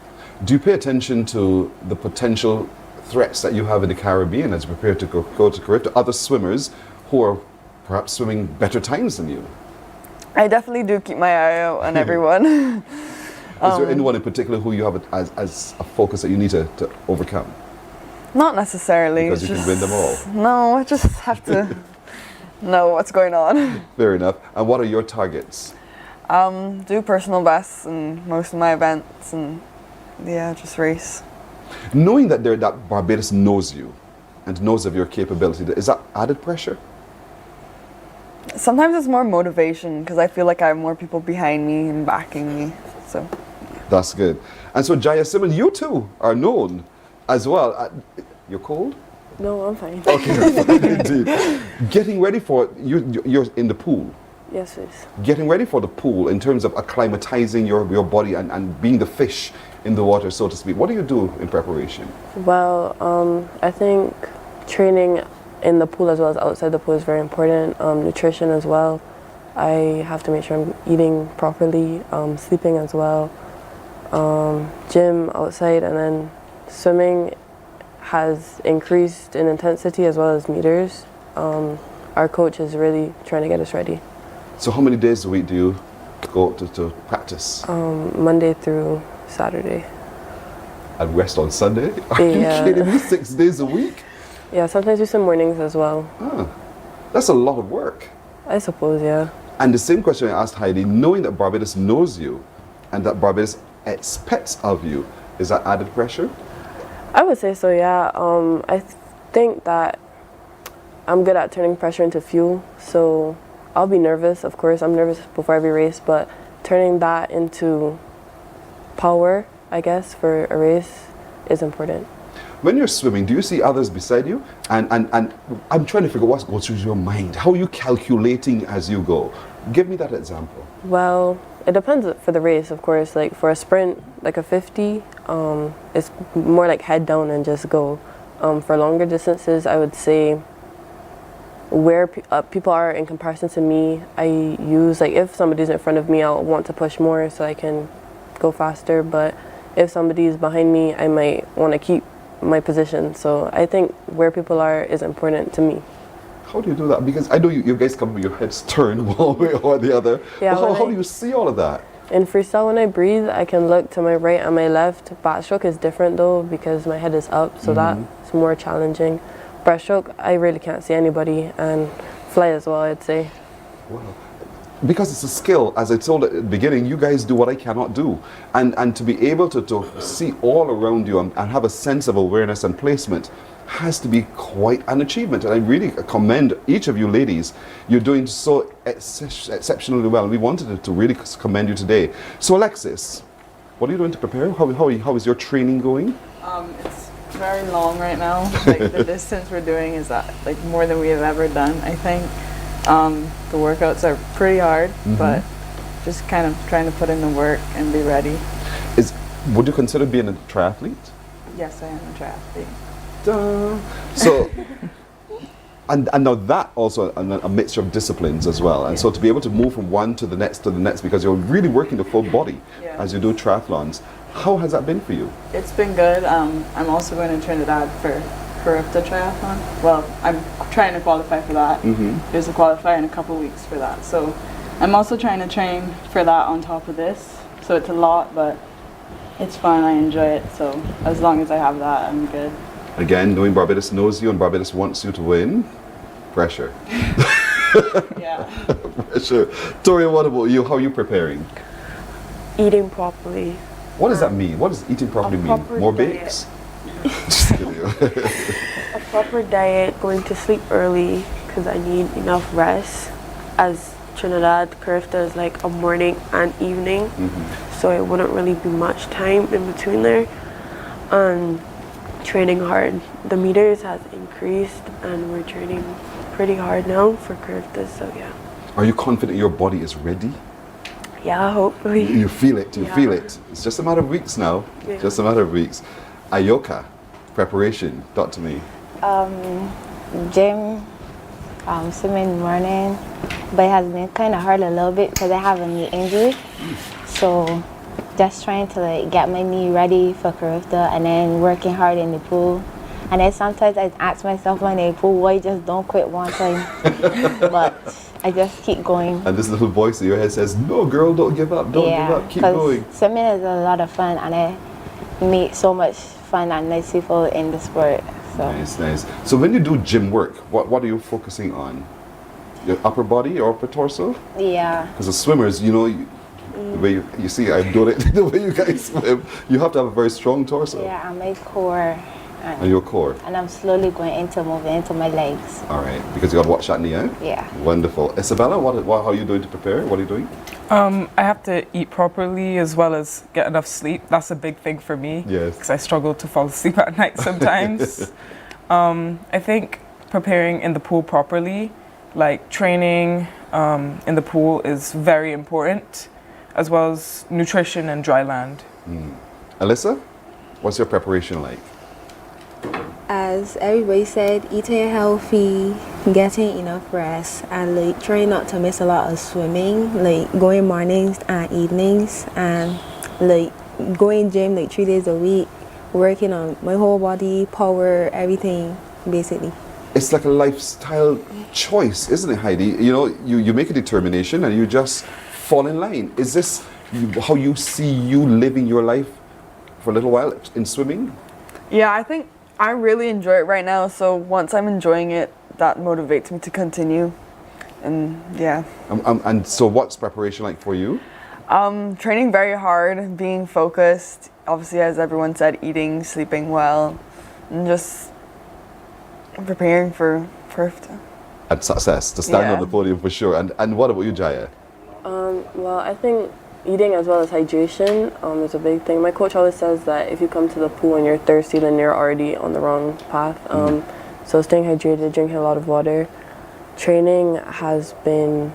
Do you pay attention to the potential threats that you have in the Caribbean as you prepare to go to Carifta, other swimmers who are perhaps swimming better times than you? I definitely do keep my eye out on everyone. Is there anyone in particular who you have as a focus that you need to overcome? Not necessarily. Because you can win them all? No, I just have to know what's going on. Fair enough. And what are your targets? Do personal bests in most of my events, and yeah, just race. Knowing that Barbados knows you and knows of your capability, is that added pressure? Sometimes it's more motivation because I feel like I have more people behind me and backing me. So. That's good. And so Jaya Simon, you too are known as well. You're cold? No, I'm fine. Okay, fine indeed. Getting ready for, you're in the pool. Yes, please. Getting ready for the pool in terms of acclimatizing your body and being the fish in the water, so to speak. What do you do in preparation? Well, I think training in the pool as well as outside the pool is very important. Nutrition as well. I have to make sure I'm eating properly, sleeping as well. Gym outside, and then swimming has increased in intensity as well as meters. Our coach is really trying to get us ready. So how many days a week do you go to practice? Monday through Saturday. And rest on Sunday? Are you kidding me? 6 days a week? Yeah, sometimes do some mornings as well. That's a lot of work. I suppose, yeah. And the same question I asked Heidi, knowing that Barbados knows you and that Barbados expects of you, is that added pressure? I would say so, yeah. I think that I'm good at turning pressure into fuel, so I'll be nervous, of course. I'm nervous before every race, but turning that into power, I guess, for a race is important. When you're swimming, do you see others beside you? And I'm trying to figure what goes through your mind. How are you calculating as you go? Give me that example. Well, it depends for the race, of course. Like for a sprint, like a 50, it's more like head down and just go. For longer distances, I would say where people are in comparison to me, I use, like if somebody's in front of me, I'll want to push more so I can go faster. But if somebody's behind me, I might want to keep my position. So I think where people are is important to me. How do you do that? Because I know you guys come with your heads turned one way or the other. Yeah, but how do you see all of that? In freestyle, when I breathe, I can look to my right and my left. Backstroke is different though because my head is up, so that's more challenging. Breaststroke, I really can't see anybody, and fly as well, I'd say. Wow. Because it's a skill, as I told at the beginning, you guys do what I cannot do. And to be able to see all around you and have a sense of awareness and placement has to be quite an achievement. And I really commend each of you ladies. You're doing so exceptionally well. We wanted to really commend you today. So Alexis, what are you doing to prepare? How is your training going? It's very long right now. Like the distance we're doing is like more than we have ever done, I think. The workouts are pretty hard, but just kind of trying to put in the work and be ready. Would you consider being a triathlete? Yes, I am a triathlete. So, and now that also a mixture of disciplines as well. And so to be able to move from one to the next because you're really working the full body as you do triathlons. How has that been for you? It's been good. I'm also going to Trinidad for Carifta Triathlon. Well, I'm trying to qualify for that. There's a qualifier in a couple weeks for that. So I'm also trying to train for that on top of this. So it's a lot, but it's fun. I enjoy it. So as long as I have that, I'm good. Again, knowing Barbados knows you and Barbados wants you to win, pressure. Yeah. Pressure. Toria, what about you? How are you preparing? Eating properly. What does that mean? What does eating properly mean? More bakes? A proper diet, going to sleep early because I need enough rest. As Trinidad, Carifta is like a morning and evening, so it wouldn't really be much time in between there. And training hard. The meters has increased and we're training pretty hard now for Carifta, so yeah. Are you confident your body is ready? Yeah, hopefully. You feel it, you feel it. It's just a matter of weeks now. Yeah. Just a matter of weeks. Ayoka, preparation, talk to me. Gym, swimming in the morning, but it has been kind of hard a little bit because I have a knee injury. So just trying to like get my knee ready for Carifta and then working hard in the pool. And then sometimes I ask myself when in the pool, why just don't quit one time? But I just keep going. And this little voice in your head says, no girl, don't give up, don't give up, keep going. Swimming is a lot of fun and I meet so much fun and nice people in the sport. So. Nice, nice. So when you do gym work, what are you focusing on? Your upper body or upper torso? Yeah. Because the swimmers, you know, the way you see, I'm doing it, the way you guys swim, you have to have a very strong torso. Yeah, and my core. And your core. And I'm slowly going into moving into my legs. All right, because you got to watch that knee, eh? Yeah. Wonderful. Isabella, how are you doing to prepare? What are you doing? I have to eat properly as well as get enough sleep. That's a big thing for me. Yes. Because I struggle to fall asleep at night sometimes. I think preparing in the pool properly, like training in the pool, is very important, as well as nutrition and dry land. Alyssa, what's your preparation like? As everybody said, eating healthy, getting enough rest, and like trying not to miss a lot of swimming, like going mornings and evenings, and like going gym like 3 days a week, working on my whole body, power, everything, basically. It's like a lifestyle choice, isn't it, Heidi? You know, you make a determination and you just fall in line. Is this how you see you living your life for a little while in swimming? Yeah, I think I really enjoy it right now, so once I'm enjoying it, that motivates me to continue, and yeah. And so what's preparation like for you? Training very hard, being focused, obviously as everyone said, eating, sleeping well, and just preparing for And success, to stand Yeah. on the podium for sure. And what about you, Jaya? Well, I think eating as well as hydration is a big thing. My coach always says that if you come to the pool and you're thirsty, then you're already on the wrong path. So staying hydrated, drinking a lot of water. Training has been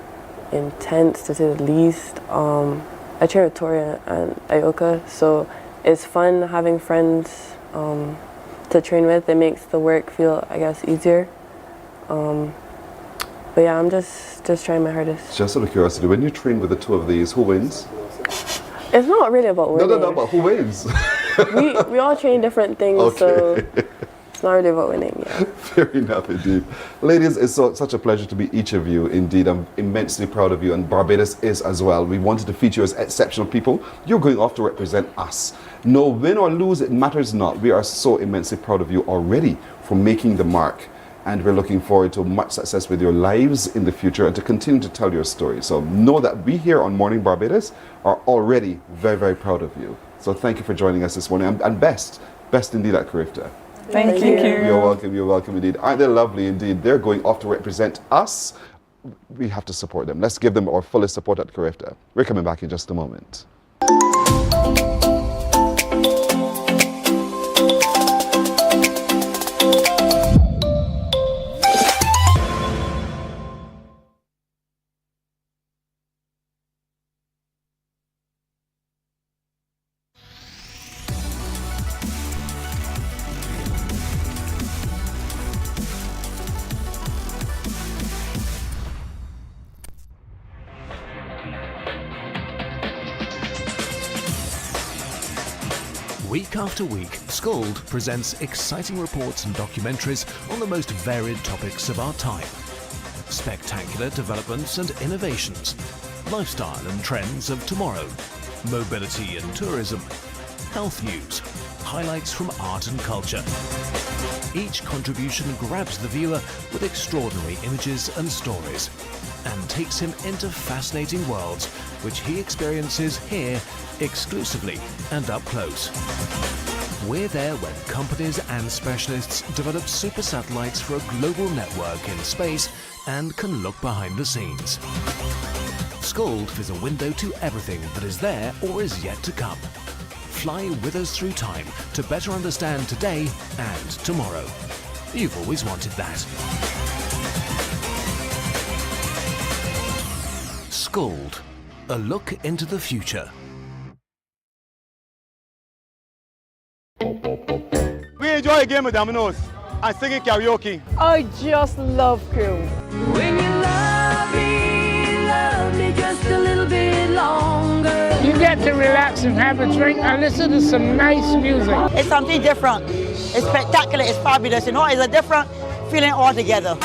intense, to say the least. I train with Toria and Ioka, so it's fun having friends to train with. It makes the work feel, I guess, easier. But yeah, I'm just trying my hardest. Just out of curiosity, when you train with the two of these, who wins? It's not really about winning. No, but who wins? we all train different things, so it's not really about winning. Yeah. Fair enough, indeed. Ladies, it's such a pleasure to meet each of you. Indeed, I'm immensely proud of you, and Barbados is as well. We wanted to feature you as exceptional people. You're going off to represent us. No, win or lose, it matters not. We are so immensely proud of you already for making the mark. And we're looking forward to much success with your lives in the future and to continue to tell your story. So know that we here on Morning Barbados are already very, very proud of you. So thank you for joining us this morning, and best indeed at Carifta. Thank you. You're welcome indeed. Aren't they lovely indeed? They're going off to represent us. We have to support them. Let's give them our fullest support at Carifta. We're coming back in just a moment. Week after week, Scold presents exciting reports and documentaries on the most varied topics of our time. Spectacular developments and innovations, lifestyle and trends of tomorrow, mobility and tourism, health news, highlights from art and culture. Each contribution grabs the viewer with extraordinary images and stories and takes him into fascinating worlds which he experiences here exclusively and up close. We're there when companies and specialists develop super satellites for a global network in space and can look behind the scenes. Scold is a window to everything that is there or is yet to come. Fly with us through time to better understand today and tomorrow. You've always wanted that. Scold, a look into the future. We enjoy a game with Dominoes and singing karaoke. I just love crew. When you love me just a little bit longer. You get to relax and have a drink and listen to some nice music. It's something different. It's spectacular. It's fabulous. You know, it's a different feeling altogether.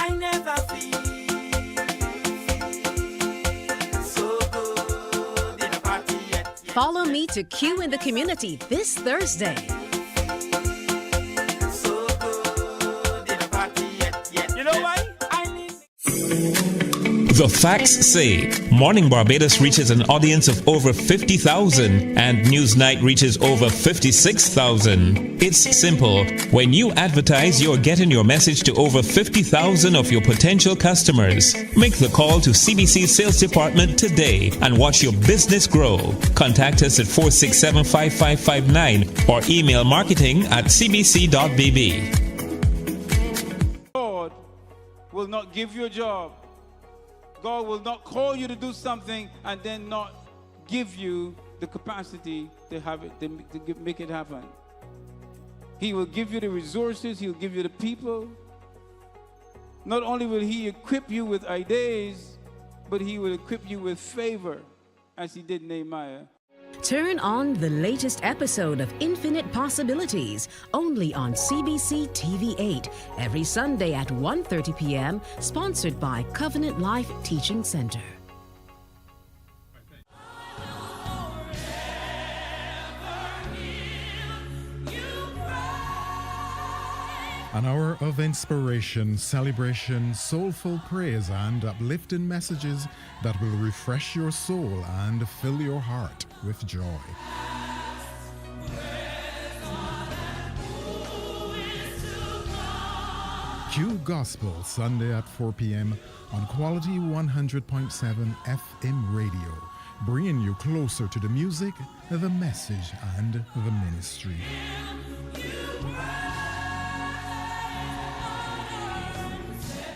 Follow me to Q in the community this Thursday. You know why? The facts say Morning Barbados reaches an audience of over 50,000 and Newsnight reaches over 56,000. It's simple. When you advertise, you're getting your message to over 50,000 of your potential customers. Make the call to CBC Sales Department today and watch your business grow. Contact us at 467-5559 or email marketing@cbc.bb. God will not give you a job. God will not call you to do something and then not give you the capacity to have it, to make it happen. He will give you the resources, he'll give you the people. Not only will he equip you with ideas, but he will equip you with favor, as he did Nehemiah. Turn on the latest episode of Infinite Possibilities, only on CBC TV8, every Sunday at 1:30 p.m., sponsored by Covenant Life Teaching Center. An hour of inspiration, celebration, soulful praise, and uplifting messages that will refresh your soul and fill your heart with joy. Q Gospel, Sunday at 4 p.m. on Quality 100.7 FM radio, bringing you closer to the music, the message, and the ministry.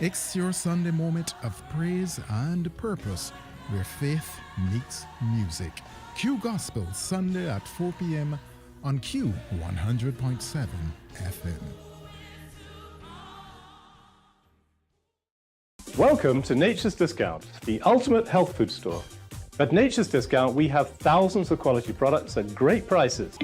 It's your Sunday moment of praise and purpose, where faith meets music. Q Gospel, Sunday at 4 p.m. on Q 100.7 FM. Welcome to Nature's Discount, the ultimate health food store. At Nature's Discount, we have thousands of quality products at great prices.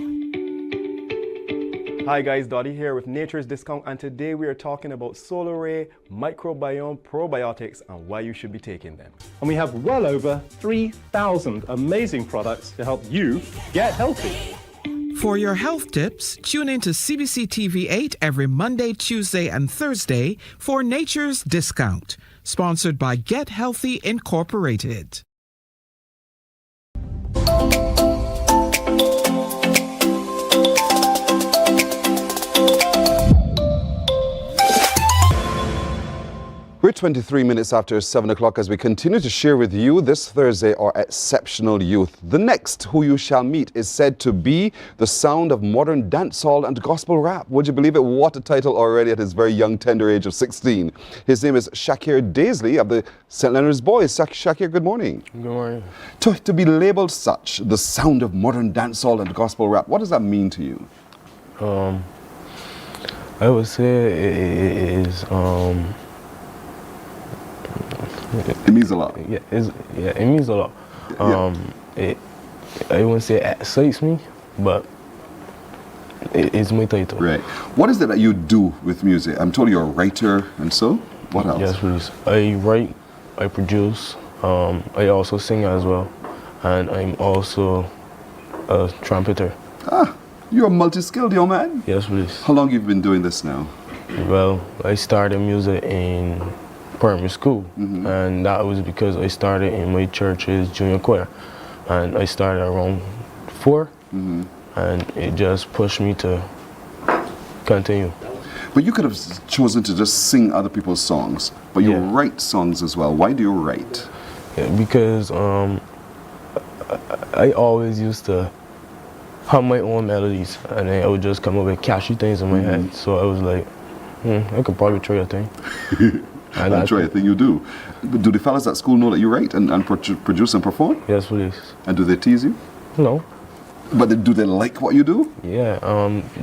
Hi guys, Dottie here with Nature's Discount, and today we are talking about solar ray, microbiome, probiotics, and why you should be taking them. And we have well over 3,000 amazing products to help you get healthy. For your health tips, tune in to CBC TV8 every Monday, Tuesday, and Thursday for Nature's Discount, sponsored by Get Healthy Incorporated. We're 23 minutes after 7 o'clock as we continue to share with you this Thursday our exceptional youth. The next who you shall meet is said to be the sound of modern dancehall and gospel rap. Would you believe it? What a title already at his very young, tender age of 16. His name is Shakir Daisley of the St. Leonard's Boys. Shakir, good morning. Good morning. To be labeled such, the sound of modern dancehall and gospel rap, what does that mean to you? I would say it is... It means a lot. Yeah, it means a lot. I wouldn't say it excites me, but it's my title. Right. What is it that you do with music? I'm told you're a writer, and so? What else? Yes, please. I write, I produce, I also sing as well, and I'm also a trumpeter. Ah, you're a multi-skilled young man? Yes, please. How long have you been doing this now? Well, I started music in primary school, and that was because I started in my church's junior choir, and I started around 4, and it just pushed me to continue. But you could have chosen to just sing other people's songs, but you write songs as well. Why do you write? Yeah, because I always used to hum my own melodies, and then I would just come up with catchy things in my head. So I was like, I could probably try a thing. I'll try a thing you do. Do the fellas at school know that you write and produce and perform? Yes, please. And do they tease you? No. But do they like what you do? Yeah.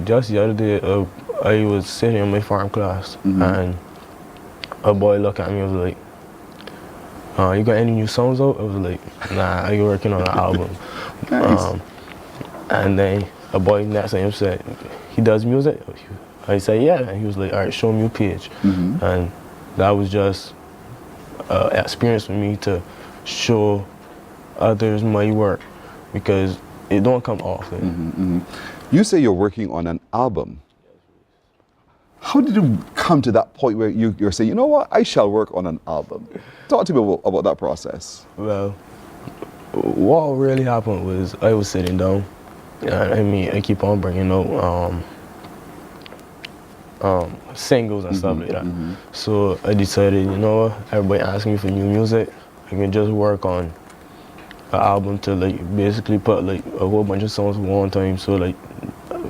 Just the other day, I was sitting in my farm class, and a boy looked at me and was like, you got any new songs out? I was like, nah, I'm working on an album. Nice. And then a boy next to him said, he does music? I said, yeah. And he was like, all right, show me your page. And that was just an experience for me to show others my work, because it don't come often. You say you're working on an album. How did you come to that point where you're saying, you know what, I shall work on an album? Talk to me about that process. Well, what really happened was I was sitting down. I mean, I keep on bringing out singles and stuff like that. So I decided, you know what, everybody asking me for new music, I can just work on an album to like basically put like a whole bunch of songs at one time. So like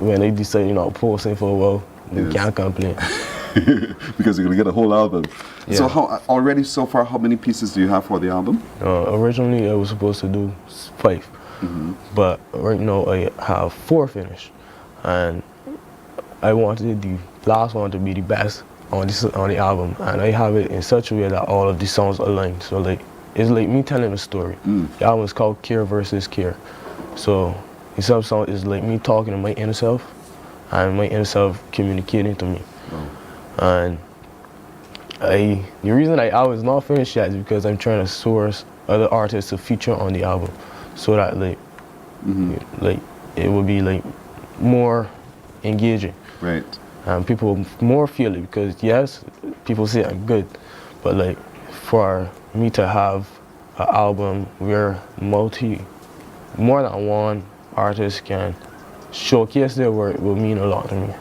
when they decide, you know, posting for a while, they can't complain. Because you're gonna get a whole album. Yeah. So already so far, how many pieces do you have for the album? Originally I was supposed to do 5, but right now I have 4 finished, and I wanted the last one to be the best on the album, and I have it in such a way that all of the songs align. So like it's like me telling a story. The album is called Care versus Care. So the song is like me talking to my inner self, and my inner self communicating to me. And the reason I was not finished yet is because I'm trying to source other artists to feature on the album, so that like it will be like more engaging. Right. And people will more feel it, because yes, people say I'm good, but like for me to have an album where more than one artist can showcase their work will mean a lot to me.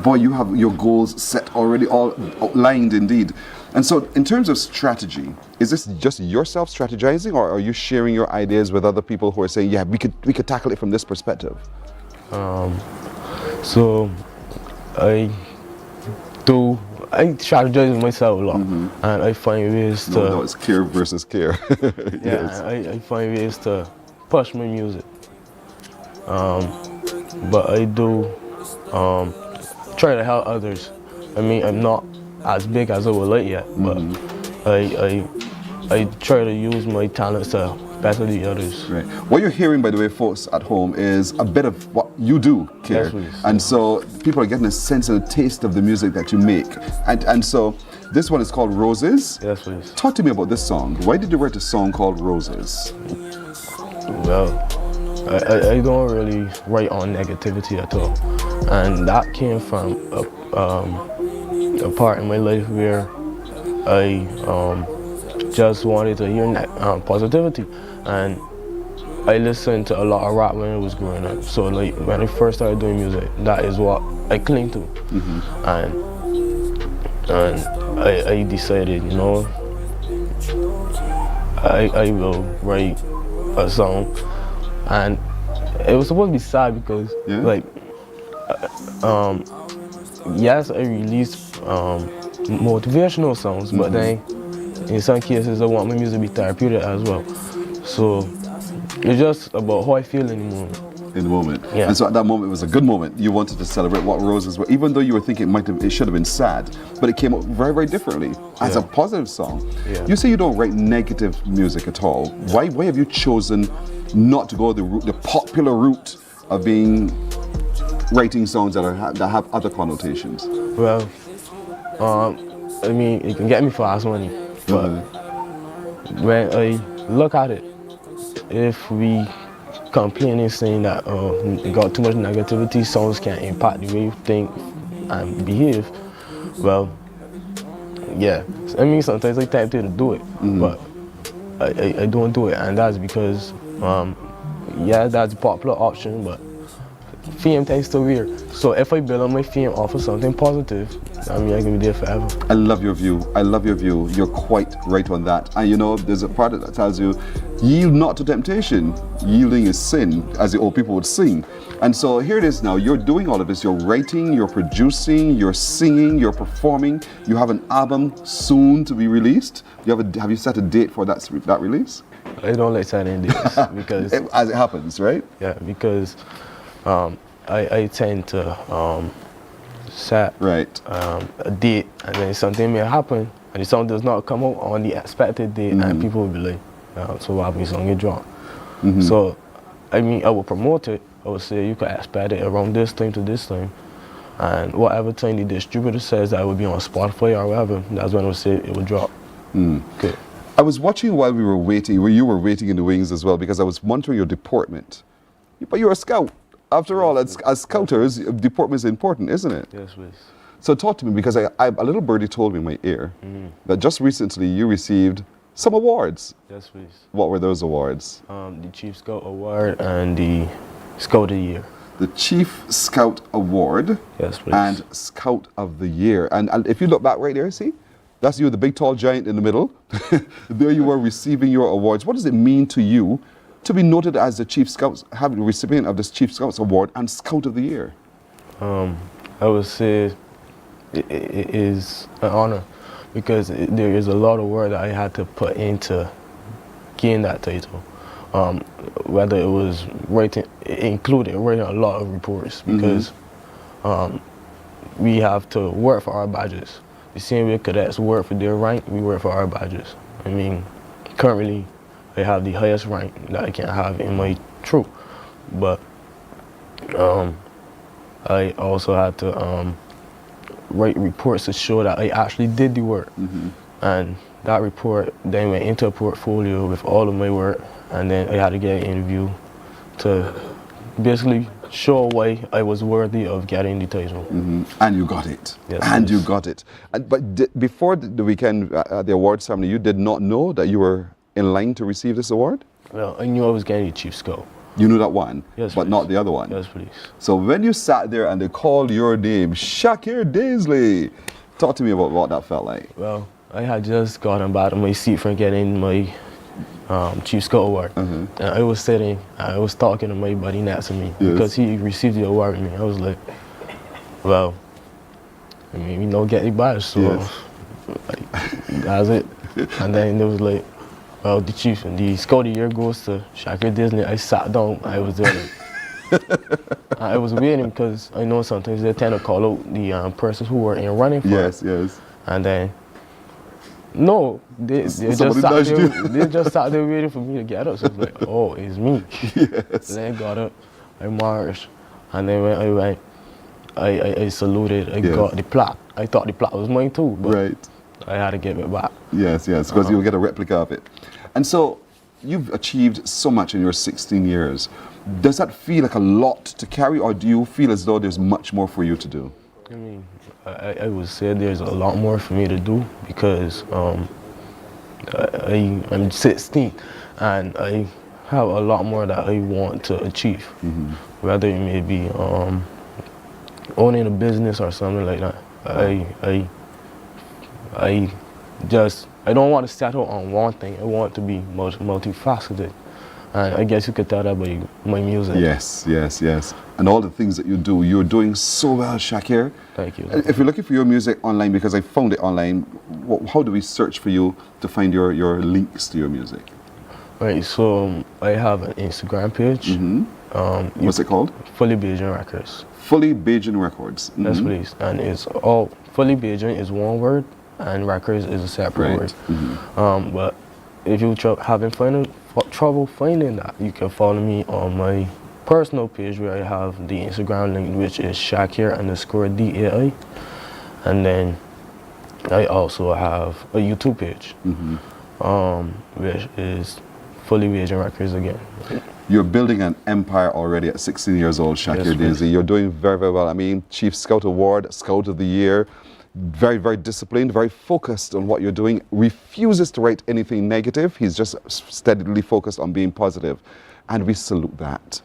Boy, you have your goals set already, all outlined indeed. And so in terms of strategy, is this just yourself strategizing, or are you sharing your ideas with other people who are saying, yeah, we could tackle it from this perspective? So I strategize with myself a lot, and I find ways to... No, it's care versus care. Yeah, I find ways to push my music. But I do try to help others. I mean, I'm not as big as I would like yet, but I try to use my talents to better the others. Right. What you're hearing, by the way, folks at home, is a bit of what you do, Care. Yes, and so people are getting a sense and a taste of the music that you make. And so this one is called Roses. Yes, please. Talk to me about this song. Why did you write a song called Roses? Well, I don't really write on negativity at all. And that came from a part in my life where I just wanted to hear positivity, and I listened to a lot of rap when I was growing up. So like when I first started doing music, that is what I cling to. And I decided, you know, I will write a song, and it was supposed to be sad because like yes, I released motivational songs, but then in some cases I want my music to be therapeutic as well. So it's just about how I feel in the moment. In the moment. Yeah. And so at that moment, it was a good moment. You wanted to celebrate what Roses were, even though you were thinking it should have been sad, but it came out very, very differently as a positive song. Yeah. You say you don't write negative music at all. Why have you chosen not to go the popular route of writing songs that have other connotations? Well, I mean, it can get me fast money, but when I look at it, if we complaining saying that it got too much negativity, songs can impact the way you think and behave, well, yeah, I mean, sometimes I tempted to do it, but I don't do it, and that's because, yeah, that's a popular option, but fame tends to wear. So if I build on my fame off of something positive, I mean, I can be there forever. I love your view. I love your view. You're quite right on that. And you know, there's a part that tells you, yield not to temptation. Yielding is sin, as the old people would sing. And so here it is now. You're doing all of this. You're writing, you're producing, you're singing, you're performing. You have an album soon to be released. Have you set a date for that release? I don't like setting dates because... As it happens, right? Yeah, because I tend to set a date, and then something may happen, and the song does not come out on the expected date, and people will be like, so what happened, the song get dropped. So, I mean, I will promote it. I would say you can expect it around this time to this time, and whatever time the distributor says that it will be on Spotify or whatever, that's when I would say it will drop. Okay. I was watching while we were waiting, where you were waiting in the wings as well, because I was monitoring your deportment. But you're a scout. After all, as scouters, deportment is important, isn't it? Yes, please. So talk to me, because a little birdie told me in my ear that just recently you received some awards. Yes, please. What were those awards? The Chief Scout Award and the Scout of the Year. The Chief Scout Award. Yes, please. And Scout of the Year. And if you look back right there, see? That's you, the big tall giant in the middle. There you were receiving your awards. What does it mean to you to be noted as the Chief Scout, having the recipient of this Chief Scouts Award and Scout of the Year? I would say it is an honor, because there is a lot of work that I had to put into getting that title. Whether it was including writing a lot of reports, because we have to work for our badges. The same way cadets work for their rank, we work for our badges. I mean, currently I have the highest rank that I can have in my troop, but I also had to write reports to show that I actually did the work. And that report then went into a portfolio with all of my work, and then I had to get an interview to basically show why I was worthy of getting the title. And you got it. Yes, and please. you got it. But before the weekend, the awards ceremony, you did not know that you were in line to receive this award? Well, I knew I was getting the Chief Scout. You knew that one, yes, but please. not the other one? Yes, please. So when you sat there and they called your name, Shakir Daisley, talk to me about what that felt like. Well, I had just gotten back to my seat from getting my Chief Scout Award. And I was sitting, I was talking to my buddy next to me, because he received the award with me. I was like, well, I mean, you know, get the badge, so like, that's it. And then it was like, well, the Scout of the Year goes to Shakir Daisley. I sat down, I was there like, I was waiting, because I know sometimes they tend to call out the persons who were in running for it. Yes. And then, no, they just sat there waiting for me to get up. So I was like, oh, it's me. Yes. Then I got up, I marched, and then when I went, I saluted, I got the plaque. I thought the plaque was mine too, but I had to give it back. Yes, because you'll get a replica of it. And so, you've achieved so much in your 16 years. Does that feel like a lot to carry, or do you feel as though there's much more for you to do? I mean, I would say there's a lot more for me to do, because I'm 16 and I have a lot more that I want to achieve. Whether it may be owning a business or something like that. I don't want to settle on one thing. I want to be multifaceted. And I guess you could tell that by my music. Yes. And all the things that you do, you're doing so well, Shakir. Thank you. If you're looking for your music online, because I found it online, how do we search for you to find your links to your music? Right, so I have an Instagram page. What's it called? Fully Beijing Records. Fully Beijing Records. Yes, please. And it's all, Fully Beijing is one word, and records is a separate word. But if you're having trouble finding that, you can follow me on my personal page, where I have the Instagram link, which is Shakir_DAI. And then I also have a YouTube page, which is Fully Beijing Records again. You're building an empire already at 16 years old, Shakir Daisley. You're doing very, very well. I mean, Chief Scout Award, Scout of the Year, very, very disciplined, very focused on what you're doing, refuses to write anything negative. He's just steadily focused on being positive. And we salute that.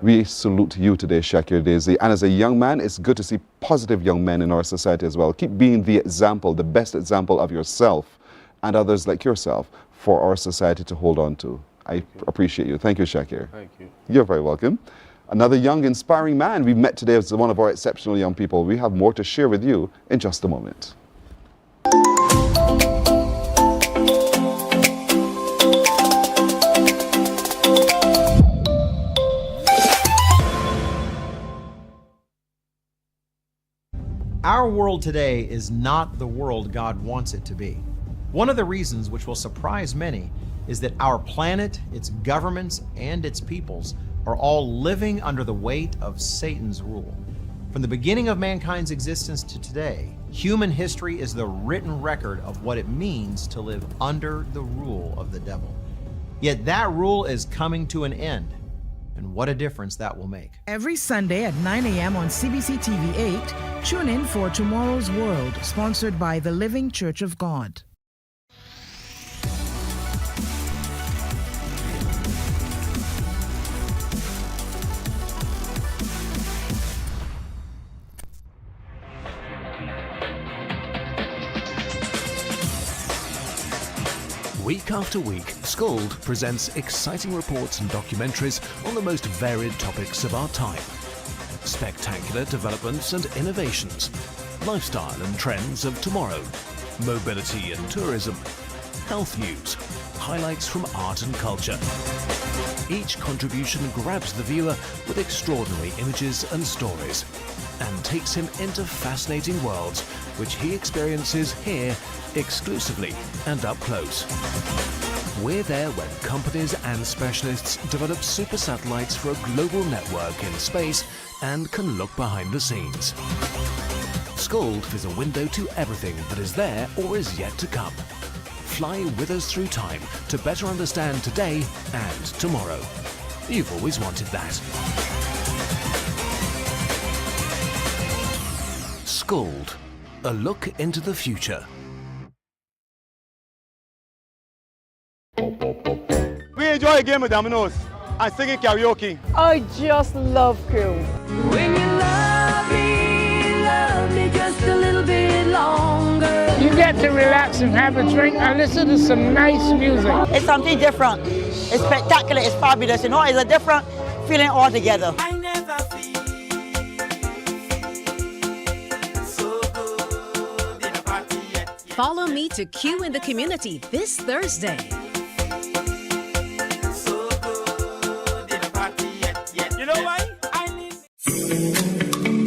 We salute you today, Shakir Daisley. And as a young man, it's good to see positive young men in our society as well. Keep being the example, the best example of yourself and others like yourself for our society to hold on to. I appreciate you. Thank you, Shakir. Thank you. You're very welcome. Another young, inspiring man we've met today as one of our exceptional young people. We have more to share with you in just a moment. Our world today is not the world God wants it to be. One of the reasons, which will surprise many, is that our planet, its governments, and its peoples are all living under the weight of Satan's rule. From the beginning of mankind's existence to today, human history is the written record of what it means to live under the rule of the devil. Yet that rule is coming to an end. and what a difference that will make. Every Sunday at 9 a.m. on CBC TV 8, tune in for Tomorrow's World, sponsored by the Living Church of God. Week after week, Scold presents exciting reports and documentaries on the most varied topics of our time. Spectacular developments and innovations, lifestyle and trends of tomorrow, mobility and tourism, health news, highlights from art and culture. Each contribution grabs the viewer with extraordinary images and stories and takes him into fascinating worlds which he experiences here exclusively and up close. We're there when companies and specialists develop super satellites for a global network in space and can look behind the scenes. Scold is a window to everything that is there or is yet to come. Fly with us through time to better understand today and tomorrow. You've always wanted that. Scold, a look into the future. We enjoy a game of dominoes and singing karaoke. I just love crew. When you love me just a little bit longer. You get to relax and have a drink and listen to some nice music. It's something different. It's spectacular. It's fabulous. You know, it's a different feeling altogether. Follow me to Q in the Community this Thursday. You know why?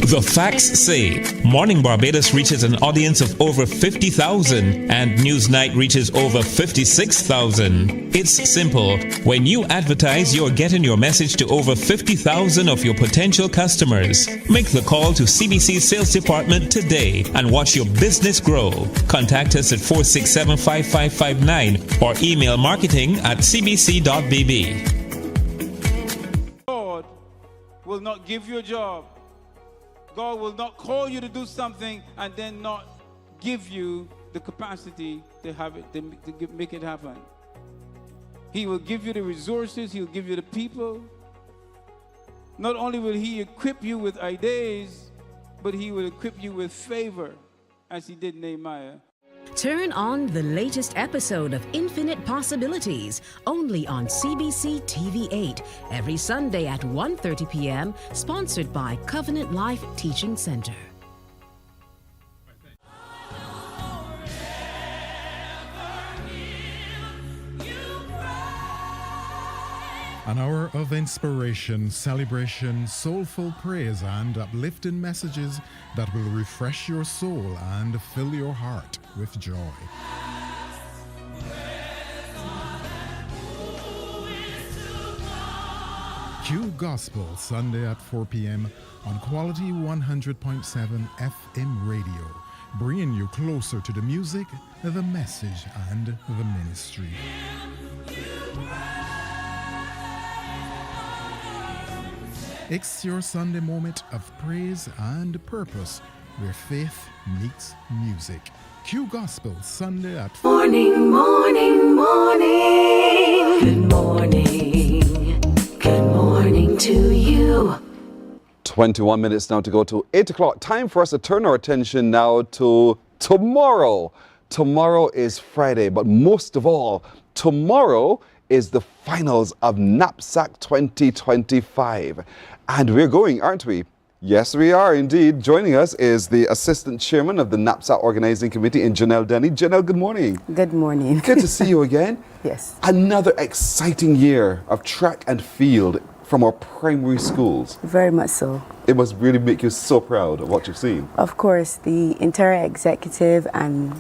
The facts say Morning Barbados reaches an audience of over 50,000 and Newsnight reaches over 56,000. It's simple. When you advertise, you're getting your message to over 50,000 of your potential customers. Make the call to CBC Sales Department today and watch your business grow. Contact us at 467-5559 or email marketing@cbc.bb. God will not give you a job. God will not call you to do something and then not give you the capacity to have it, to make it happen. He will give you the resources, He'll give you the people. Not only will He equip you with ideas, but He will equip you with favor, as He did Nehemiah. Turn on the latest episode of Infinite Possibilities, only on CBC TV 8, every Sunday at 1:30 p.m., sponsored by Covenant Life Teaching Center. An hour of inspiration, celebration, soulful praise, and uplifting messages that will refresh your soul and fill your heart with joy. Q Gospel, Sunday at 4 p.m. on Quality 100.7 FM radio, bringing you closer to the music, the message, and the ministry. It's your Sunday moment of praise and purpose, where faith meets music. Q Gospel, Sunday at 4. Morning, morning, morning. Good morning. Good morning to you. 21 minutes now to go to 8 o'clock. Time for us to turn our attention now to tomorrow. Tomorrow is Friday, but most of all, tomorrow is the finals of Napsac 2025. And we're going, aren't we? Yes, we are indeed. Joining us is the Assistant Chairman of the Napsac Organizing Committee, Janelle Denny. Janelle, good morning. Good morning. Good to see you again. Yes. Another exciting year of track and field from our primary schools. Very much so. It must really make you so proud of what you've seen. Of course, the entire executive and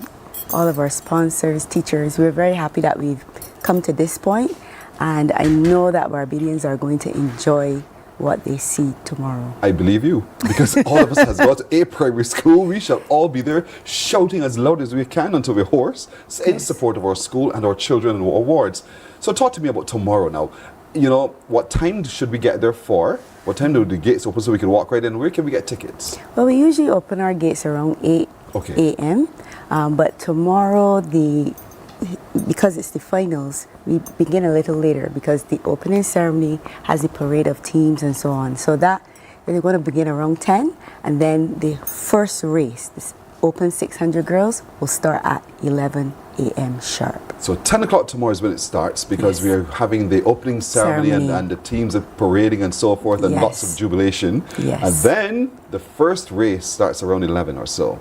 all of our sponsors, teachers, we're very happy that we've come to this point, and I know that Barbadians are going to enjoy what they see tomorrow. I believe you, because all of us has got to a primary school. We shall all be there shouting as loud as we can until we're hoarse in support of our school and our children and our wards. So talk to me about tomorrow now. what time should we get there for? What time do the gates open so we can walk right in? Where can we get tickets? Well, we usually open our gates around 8 a.m. But tomorrow, because it's the finals, we begin a little later because the opening ceremony has a parade of teams and so on. So that we're going to begin around 10, and then the first race, this Open 600 girls, will start at 11 a.m. sharp. So 10 o'clock tomorrow is when it starts because we are having the opening ceremony. And the teams are parading and so forth and lots of jubilation. Yes. And then the first race starts around 11 or so.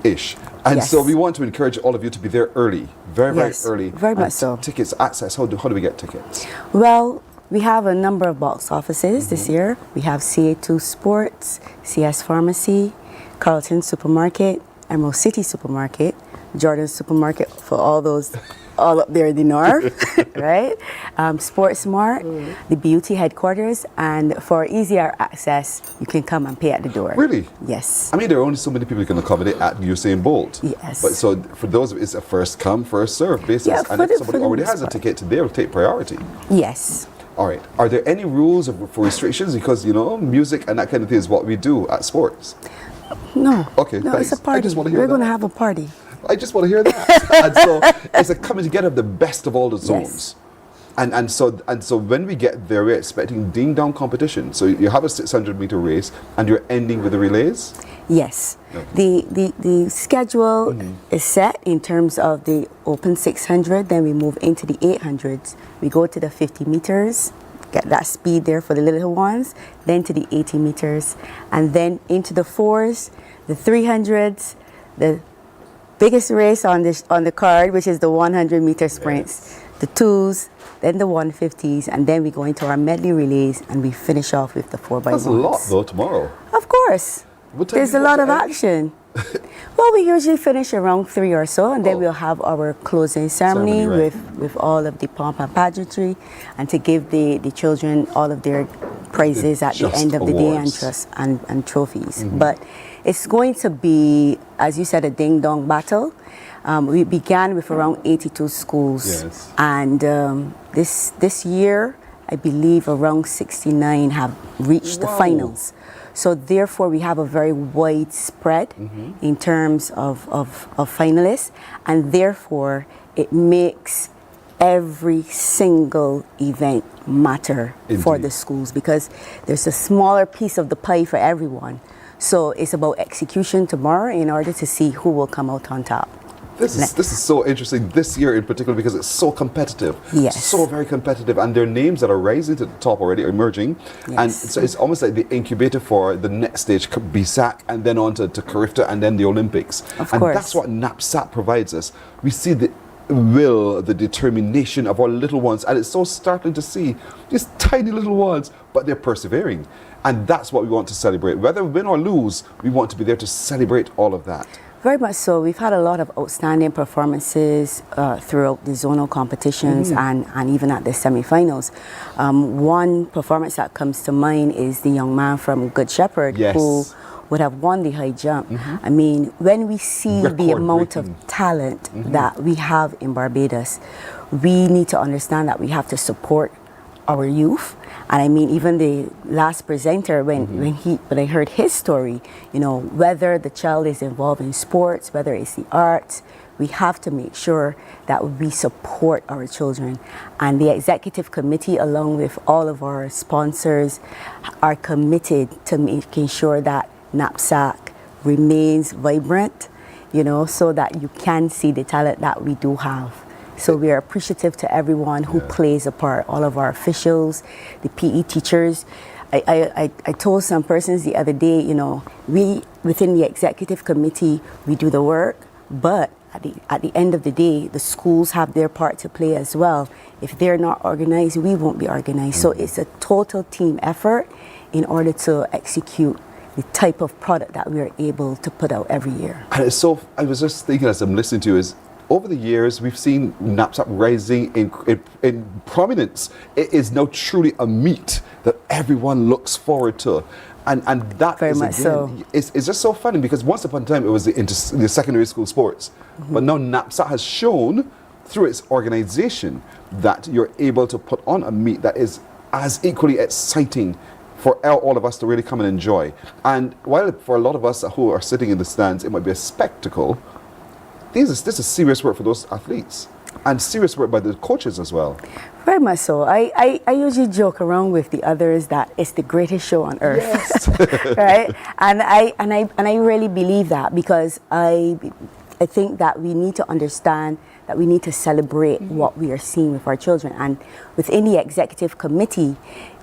Ish. And so we want to encourage all of you to be there early, very early. Very much so. Tickets, access, how do we get tickets? Well, we have a number of box offices this year. We have CA2 Sports, CS Pharmacy, Carlton Supermarket, Emerald City Supermarket, Jordan Supermarket for all up there in the north, right? Sports Mart, the Beauty Headquarters, and for easier access, you can come and pay at the door. Really? Yes. I mean, there are only so many people you can accommodate at Usain Bolt. Yes. But so for those, it's a first come, first serve basis. Yeah, and if somebody already has a ticket, they will take priority. Yes. All right. Are there any rules for restrictions? Because, music and that kind of thing is what we do at sports. No. Okay, no, thanks. it's a party. I just want to hear We're that. going to have a party. I just want to hear that. And so it's a coming together of the best of all the zones. And so when we get there, we're expecting ding-dong competition. So you have a 600-meter race, and you're ending with the relays? Yes. Okay. The schedule is set in terms of the Open 600, then we move into the 800s. We go to the 50 meters, get that speed there for the little ones, then to the 80 meters, and then into the 4s, the 300s, the biggest race on the card, which is the 100-meter sprints, the 2s, then the 150s, and then we go into our medley relays, and we finish off with the 4x1s. That's a lot, though, tomorrow. Of course. There's a lot of action. Well, we usually finish around 3 or so, and then we'll have our closing ceremony with all of the pomp and pageantry, and to give the children all of their prizes at the end of the day and trophies. But it's going to be, as you said, a ding-dong battle. We began with around 82 schools, and this year, I believe around 69 have reached the finals. So therefore, we have a very wide spread in terms of finalists, and therefore, it makes every single event matter for the schools, because there's a smaller piece of the pie for everyone. So it's about execution tomorrow in order to see who will come out on top. This is so interesting this year in particular because it's so competitive. Yes. So very competitive. And there are names that are rising to the top already, emerging. Yes. And so it's almost like the incubator for the next stage, BSAC, and then on to Carifta, and then the Olympics. Of and course. That's what Napsac provides us. We see the will, the determination of our little ones. And it's so startling to see these tiny little ones, but they're persevering. And that's what we want to celebrate. Whether win or lose, we want to be there to celebrate all of that. Very much so. We've had a lot of outstanding performances throughout the zonal competitions and even at the semifinals. One performance that comes to mind is the young man from Good Shepherd who would have won the high jump. I mean, when we see the amount of talent that we have in Barbados, we need to understand that we have to support our youth. And I mean, even the last presenter, when I heard his story, whether the child is involved in sports, whether it's the arts, we have to make sure that we support our children. And the executive committee, along with all of our sponsors, are committed to making sure that Napsac remains vibrant, so that you can see the talent that we do have. So we are appreciative to everyone who plays a part, all of our officials, the PE teachers. I told some persons the other day, we within the executive committee, we do the work, but at the end of the day, the schools have their part to play as well. If they're not organized, we won't be organized. So it's a total team effort in order to execute the type of product that we are able to put out every year. And it's so, I was just thinking as I'm listening to you, is over the years, we've seen Napsac rising in prominence. It is now truly a meet that everyone looks forward to. And that very is, much again, so. It's just so funny because once upon a time it was the secondary school sports. But now Napsac has shown through its organization that you're able to put on a meet that is as equally exciting for all of us to really come and enjoy. And while for a lot of us who are sitting in the stands, it might be a spectacle, this is serious work for those athletes and serious work by the coaches as well. Very much so. I usually joke around with the others that it's the greatest show on earth. Yes. Right? And I really believe that, because I think that we need to understand that we need to celebrate what we are seeing with our children. And within the executive committee,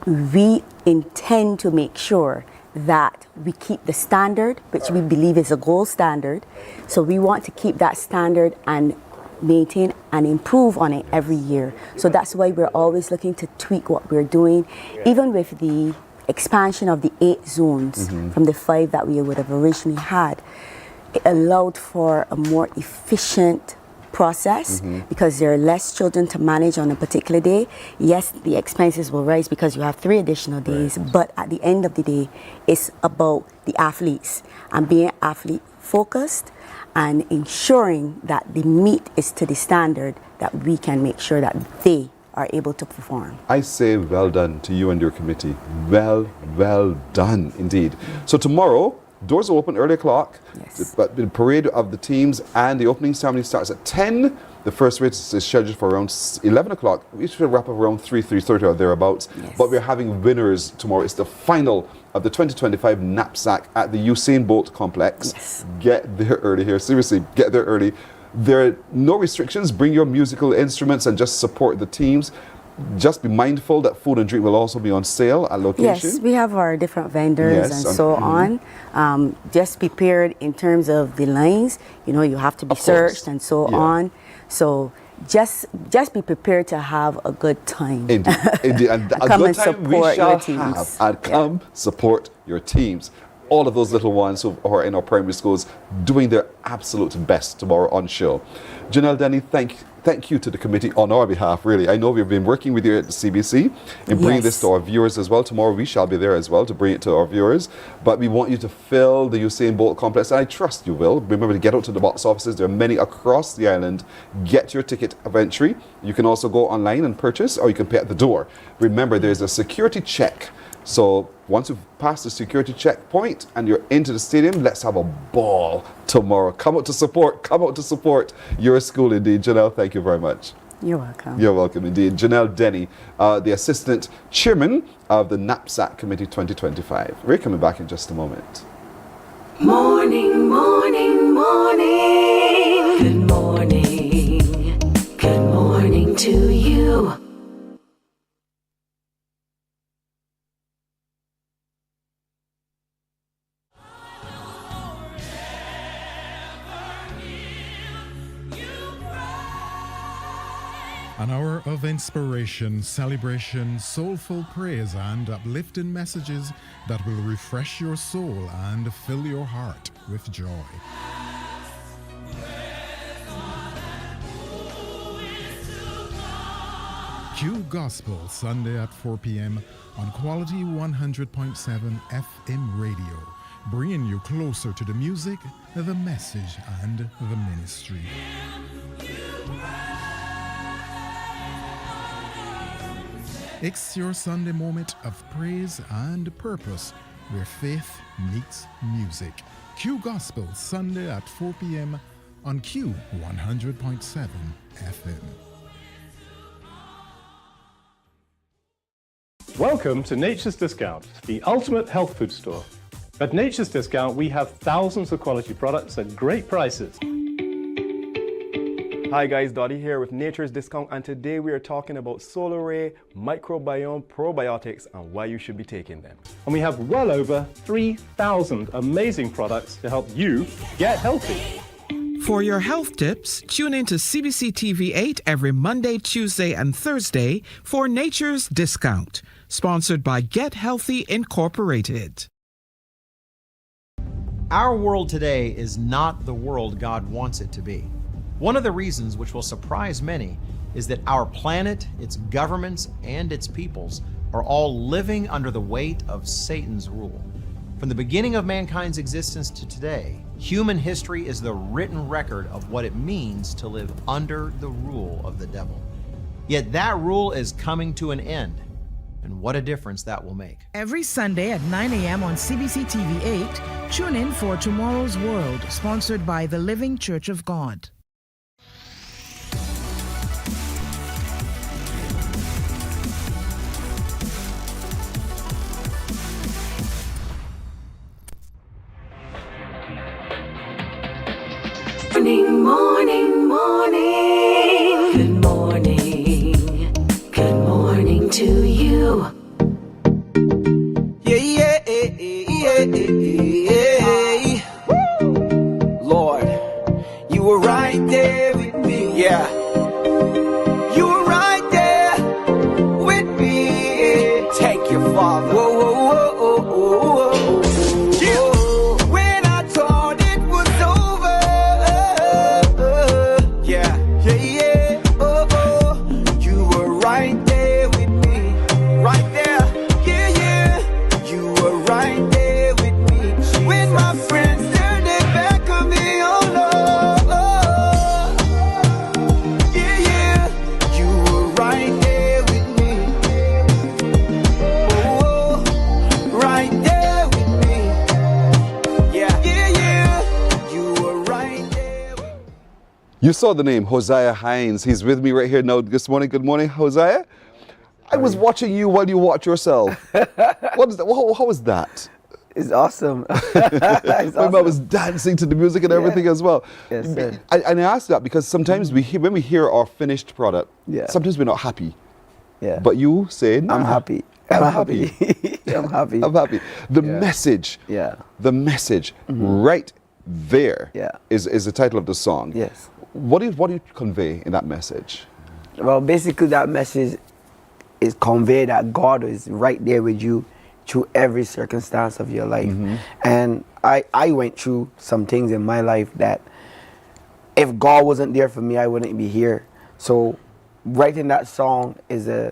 we intend to make sure that we keep the standard, which we believe is a gold standard. So we want to keep that standard and maintain and improve on it every year. So that's why we're always looking to tweak what we're doing, even with the expansion of the 8 zones from the 5 that we would have originally had. It allowed for a more efficient process because there are less children to manage on a particular day. Yes, the expenses will rise because you have 3 additional days, but at the end of the day, it's about the athletes and being athlete focused and ensuring that the meet is to the standard that we can make sure that they are able to perform. I say well done to you and your committee. Well done indeed. So tomorrow, doors are open early o'clock, but the parade of the teams and the opening ceremony starts at 10. The first race is scheduled for around 11 o'clock. We should wrap up around 3:30 or thereabouts. But we're having winners tomorrow. It's the final of the 2025 Napsac at the Usain Bolt complex. Get there early here. Seriously, get there early. There are no restrictions. Bring your musical instruments and just support the teams. Just be mindful that food and drink will also be on sale at location. Yes, we have our different vendors and so on. Just prepared in terms of the lines. You know, you have to be searched and so on. So just be prepared to have a good time. Indeed. And a come good and time we support shall your teams. have. And come support your teams. All of those little ones who are in our primary schools doing their absolute best tomorrow on show. Janelle Denny, thank you to the committee on our behalf, really. I know we've been working with you at the CBC in bringing this to our viewers as well. Tomorrow we shall be there as well to bring it to our viewers. But we want you to fill the Usain Bolt complex, and I trust you will. Remember to get out to the box offices. There are many across the island. Get your ticket of entry. You can also go online and purchase, or you can pay at the door. Remember, there's a security check. So once you've passed the security checkpoint and you're into the stadium, let's have a ball tomorrow. Come out to support your school indeed. Janelle, thank you very much. You're welcome. You're welcome indeed. Janelle Denny, the Assistant Chairman of the Napsac Committee 2025. We're coming back in just a moment. Morning, morning, morning. Good morning. Good morning to you. An hour of inspiration, celebration, soulful praise, and uplifting messages that will refresh your soul and fill your heart with joy. Q Gospel, Sunday at 4 p.m. on Quality 100.7 FM radio, bringing you closer to the music, the message, and the ministry. It's your Sunday moment of praise and purpose where faith meets music. Q Gospel, Sunday at 4 p.m. on Q 100.7 FM. Welcome to Nature's Discount, the ultimate health food store. At Nature's Discount, we have thousands of quality products at great prices. Hi guys, Dottie here with Nature's Discount, and today we are talking about Solar Ray Microbiome Probiotics and why you should be taking them. And we have well over 3,000 amazing products to help you get healthy. For your health tips, tune in to CBC TV 8 every Monday, Tuesday, and Thursday for Nature's Discount, sponsored by Get Healthy Incorporated. Our world today is not the world God wants it to be. One of the reasons which will surprise many is that our planet, its governments, and its peoples are all living under the weight of Satan's rule. From the beginning of mankind's existence to today, human history is the written record of what it means to live under the rule of the devil. Yet that rule is coming to an end, and what a difference that will make. Every Sunday at 9 a.m. on CBC TV 8, tune in for Tomorrow's World, sponsored by the Living Church of God. Morning, morning, morning. Good morning. Good morning to you. Yeah, Lord, you were right there with me. Yeah, you were right there with me. Take your father. Whoa, whoa, whoa, whoa, whoa, whoa. You saw the name, Hosea Hines. He's with me right here now this morning. Good morning, Hosea. I was watching you while you watch yourself. What is that? How was that? It's awesome. I was dancing to the music and everything as well. Yes, sir. And I ask that because sometimes when we hear our finished product, Yeah. sometimes we're not happy. Yeah. But you say, nah, I'm happy. I'm happy. I'm happy. I'm happy. The message, the message right there is the title of the song. Yes. What do you convey in that message? Well, basically that message is convey that God is right there with you through every circumstance of your life. And I went through some things in my life that if God wasn't there for me, I wouldn't be here. So writing that song is a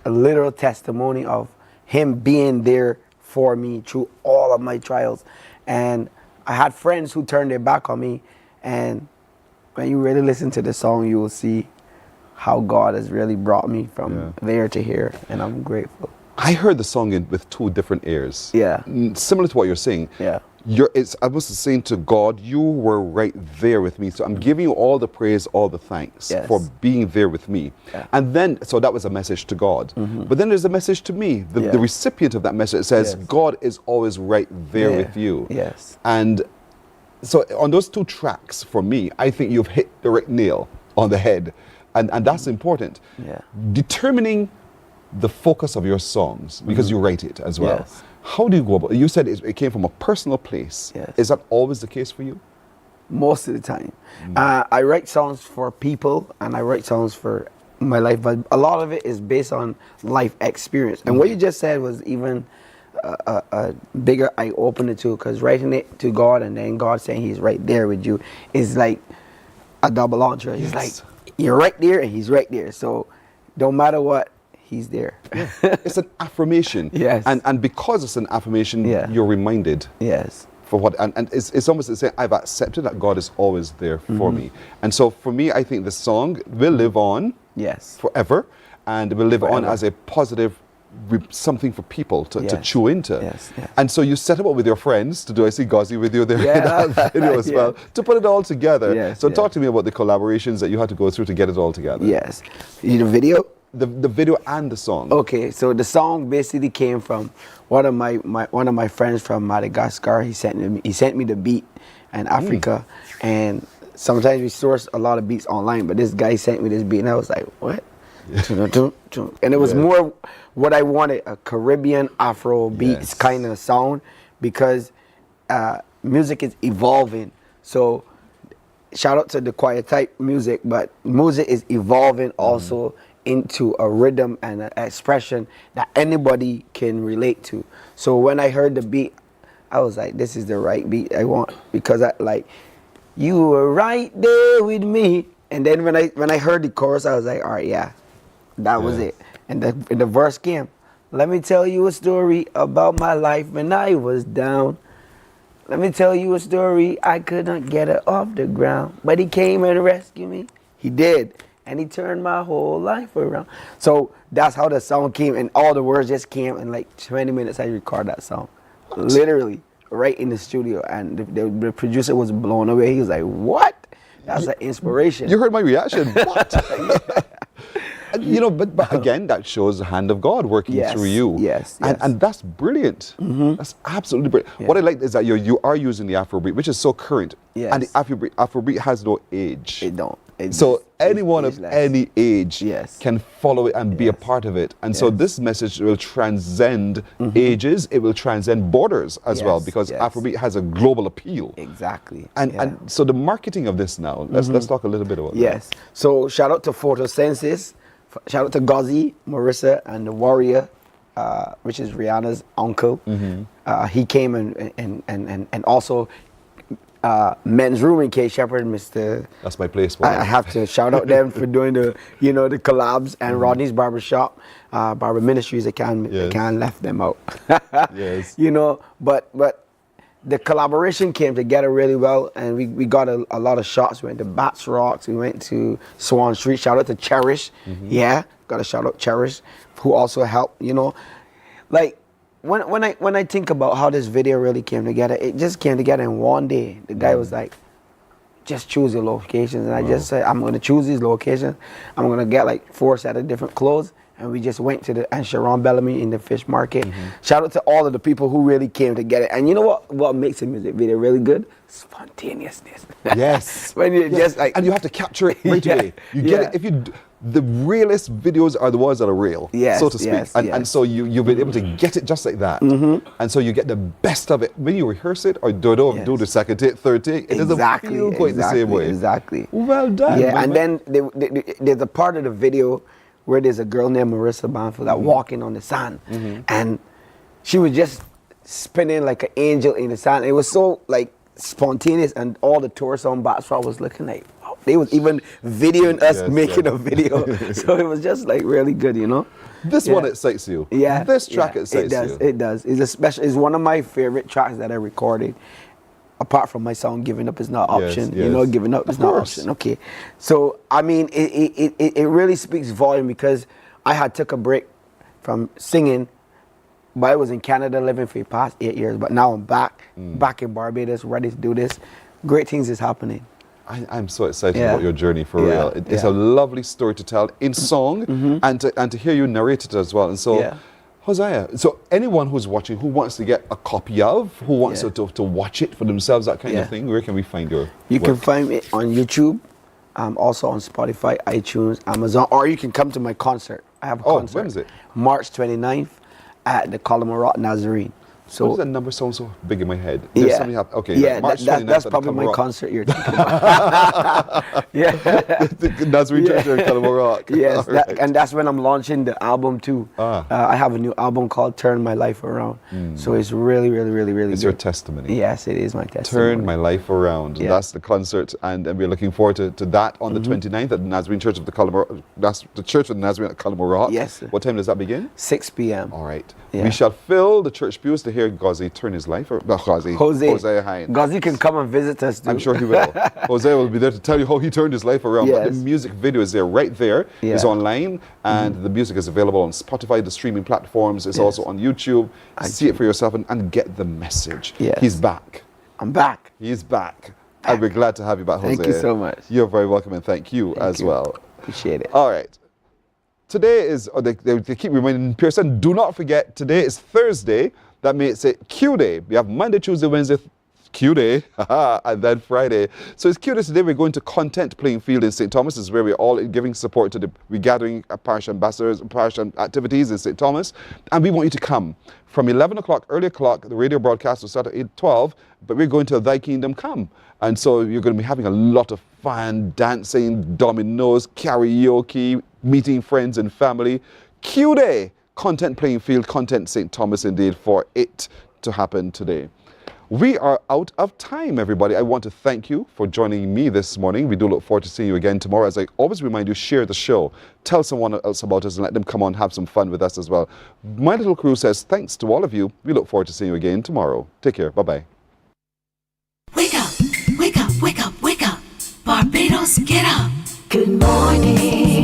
literal testimony of him being there for me through all of my trials. And I had friends who turned their back on me, and when you really listen to the song, you will see how God has really brought me from there to here, and I'm grateful. I heard the song with two different ears. Yeah. Similar to what you're saying. Yeah. I was saying to God, you were right there with me. So I'm giving you all the praise, all the thanks for being there with me. Yeah. And then, so that was a message to God. But then there's a message to me. The recipient of that message says, God is always right there with you. Yes. And so on those two tracks, for me, I think you've hit the right nail on the head. And that's important. Yeah. Determining the focus of your songs, because you write it as well. Yes. How do you go about it? You said it came from a personal place. Yes. Is that always the case for you? Most of the time. I write songs for people, and I write songs for my life, but a lot of it is based on life experience. And what you just said was even a bigger eye-opener too, because writing it to God and then God saying he's right there with you is like a double entendre. He's like, you're right there and he's right there. So don't matter what, he's there. It's an affirmation. Yes. And because it's an affirmation, you're reminded. Yes. For what, and it's almost the same, I've accepted that God is always there for me. And so for me, I think the song will live on forever, and will live on as a positive something for people to chew into. Yes. And so you set up with your friends to do, I see Ghazi with you there in that video as well, to put it all together. So talk to me about the collaborations that you had to go through to get it all together. Yes. The video? The video and the song. Okay, so the song basically came from one of my friends from Madagascar. He sent me the beat in Africa, and sometimes we source a lot of beats online, but this guy sent me this beat, and I was like, what? And it was more what I wanted, a Caribbean Afro beats kind of sound, because music is evolving. So shout out to the quiet type music, but music is evolving also into a rhythm and an expression that anybody can relate to. So when I heard the beat, I was like, this is the right beat I want, because you were right there with me. And then when I heard the chorus, I was like, all right, that was it. And the verse came. Let me tell you a story about my life when I was down. Let me tell you a story, I couldn't get it off the ground. But he came and rescued me. He did. And he turned my whole life around. So that's how the song came. And all the words just came in like 20 minutes. I recorded that song. Literally, right in the studio. And the producer was blown away. He was like, what? That's an inspiration. You heard my reaction. What? And, you know, but again, that shows the hand of God working through you. Yes. And that's brilliant. That's absolutely brilliant. What I like is that you are using the Afrobeat, which is so current. Yes. And the Afrobeat has no age. It don't. So anyone of any age Yes. can follow it and be a part of it. And so this message will transcend ages. It will transcend borders as well, because Afrobeat has a global appeal. Exactly. And so the marketing of this now, let's talk a little bit about that. Yes. So shout out to Photosynthesis. Shout out to Ghazi, Marissa, and the Warrior, which is Rihanna's uncle. He came and also Men's Room in K Shepherd, Mr. That's my place. I have to shout out them for doing the collabs, and Rodney's Barbershop, Barber Ministries. I can't left them out. Yes. But the collaboration came together really well, and we got a lot of shots. We went to Bats Rocks, we went to Swan Street. Shout out to Cherish. Got to shout out Cherish, who also helped. Like when I think about how this video really came together, it just came together in one day. The guy was like, just choose your locations, and I just said, I'm gonna choose these locations. I'm gonna get like 4 sets of different clothes. And we just went to and Sharon Bellamy in the fish market. Shout out to all of the people who really came together. And you know what makes a music video really good? Spontaneousness. Yes. When you just like, and you have to capture it right away. You get it. The realest videos are the ones that are real, so to speak. And so you've been able to get it just like that. And so you get the best of it. When you rehearse it or do the second take, third take, it doesn't feel quite the same way. Exactly. Well done. Yeah, and then there's a part of the video where there's a girl named Marissa Banfield that walking on the sand, and she was just spinning like an angel in the sand. It was so like spontaneous, and all the tourists on Batsra was looking like, wow. They was even videoing us making a video. So it was just like really good, This one excites you. Yeah. This track excites you. It does. It's one of my favorite tracks that I recorded. Apart from my song, Giving Up Is Not an Option. Giving Up is not an option. Okay. So, I mean, it really speaks volume, because I had took a break from singing, but I was in Canada living for the past 8 years, but now I'm back in Barbados, ready to do this. Great things is happening. I'm so excited about your journey, for real. It's a lovely story to tell in song, and to hear you narrate it as well. And so, Hosea, so anyone who's watching, who wants to get a copy of, who wants to watch it for themselves, that kind of thing, where can we find your You work? can find me on YouTube, also on Spotify, iTunes, Amazon, or you can come to my concert. I have a concert. When is it? March 29th at the Colombo Nazarene. So, why does that number sound so big in my head? That's probably my concert you're talking about. Nazarene Church in Colombo Rock. Yes, and that's when I'm launching the album too. I have a new album called Turn My Life Around. So it's really, really, really, really It's good. your testimony. Yes, it is my testimony. Turn My Life Around. That's the concert, and we're looking forward to that on the 29th at the Nazarene Church of the Colombo. That's the Church of the Nazarene at Colombo Rock. Yes. What time does that begin? 6 p.m. All right. We shall fill the church pews to hear Ghazi turn his life around. Jose Hines. Ghazi can come and visit us too. I'm sure he will. Jose will be there to tell you how he turned his life around. But the music video is there, right there. It's online, and the music is available on Spotify, the streaming platforms. It's also on YouTube. See it for yourself and get the message. He's back. I'm back. He's back. And we're glad to have you back, Jose. Thank you so much. You're very welcome, and thank you as well. Appreciate it. All right. Today is, they keep reminding Pearson, do not forget, today is Thursday. That makes it Q Day. We have Monday, Tuesday, Wednesday, Q Day, and then Friday. So it's Q Day today. We're going to Content Playing Field in St. Thomas. This is where we're all giving support to we're gathering parish ambassadors, parish activities in St. Thomas. And we want you to come. From 11 o'clock, early o'clock, the radio broadcast will start at 8:12, but we're going to Thy Kingdom Come. And so you're going to be having a lot of fun, dancing, dominoes, karaoke, meeting friends and family. Q Day, Content Playing Field, Content St. Thomas indeed, for it to happen today. We are out of time, everybody. I want to thank you for joining me this morning. We do look forward to seeing you again tomorrow. As I always remind you, share the show. Tell someone else about us and let them come on and have some fun with us as well. My little crew says thanks to all of you. We look forward to seeing you again tomorrow. Take care. Bye-bye. Wake up, wake up, wake up, wake up. Barbados, get up. Good morning.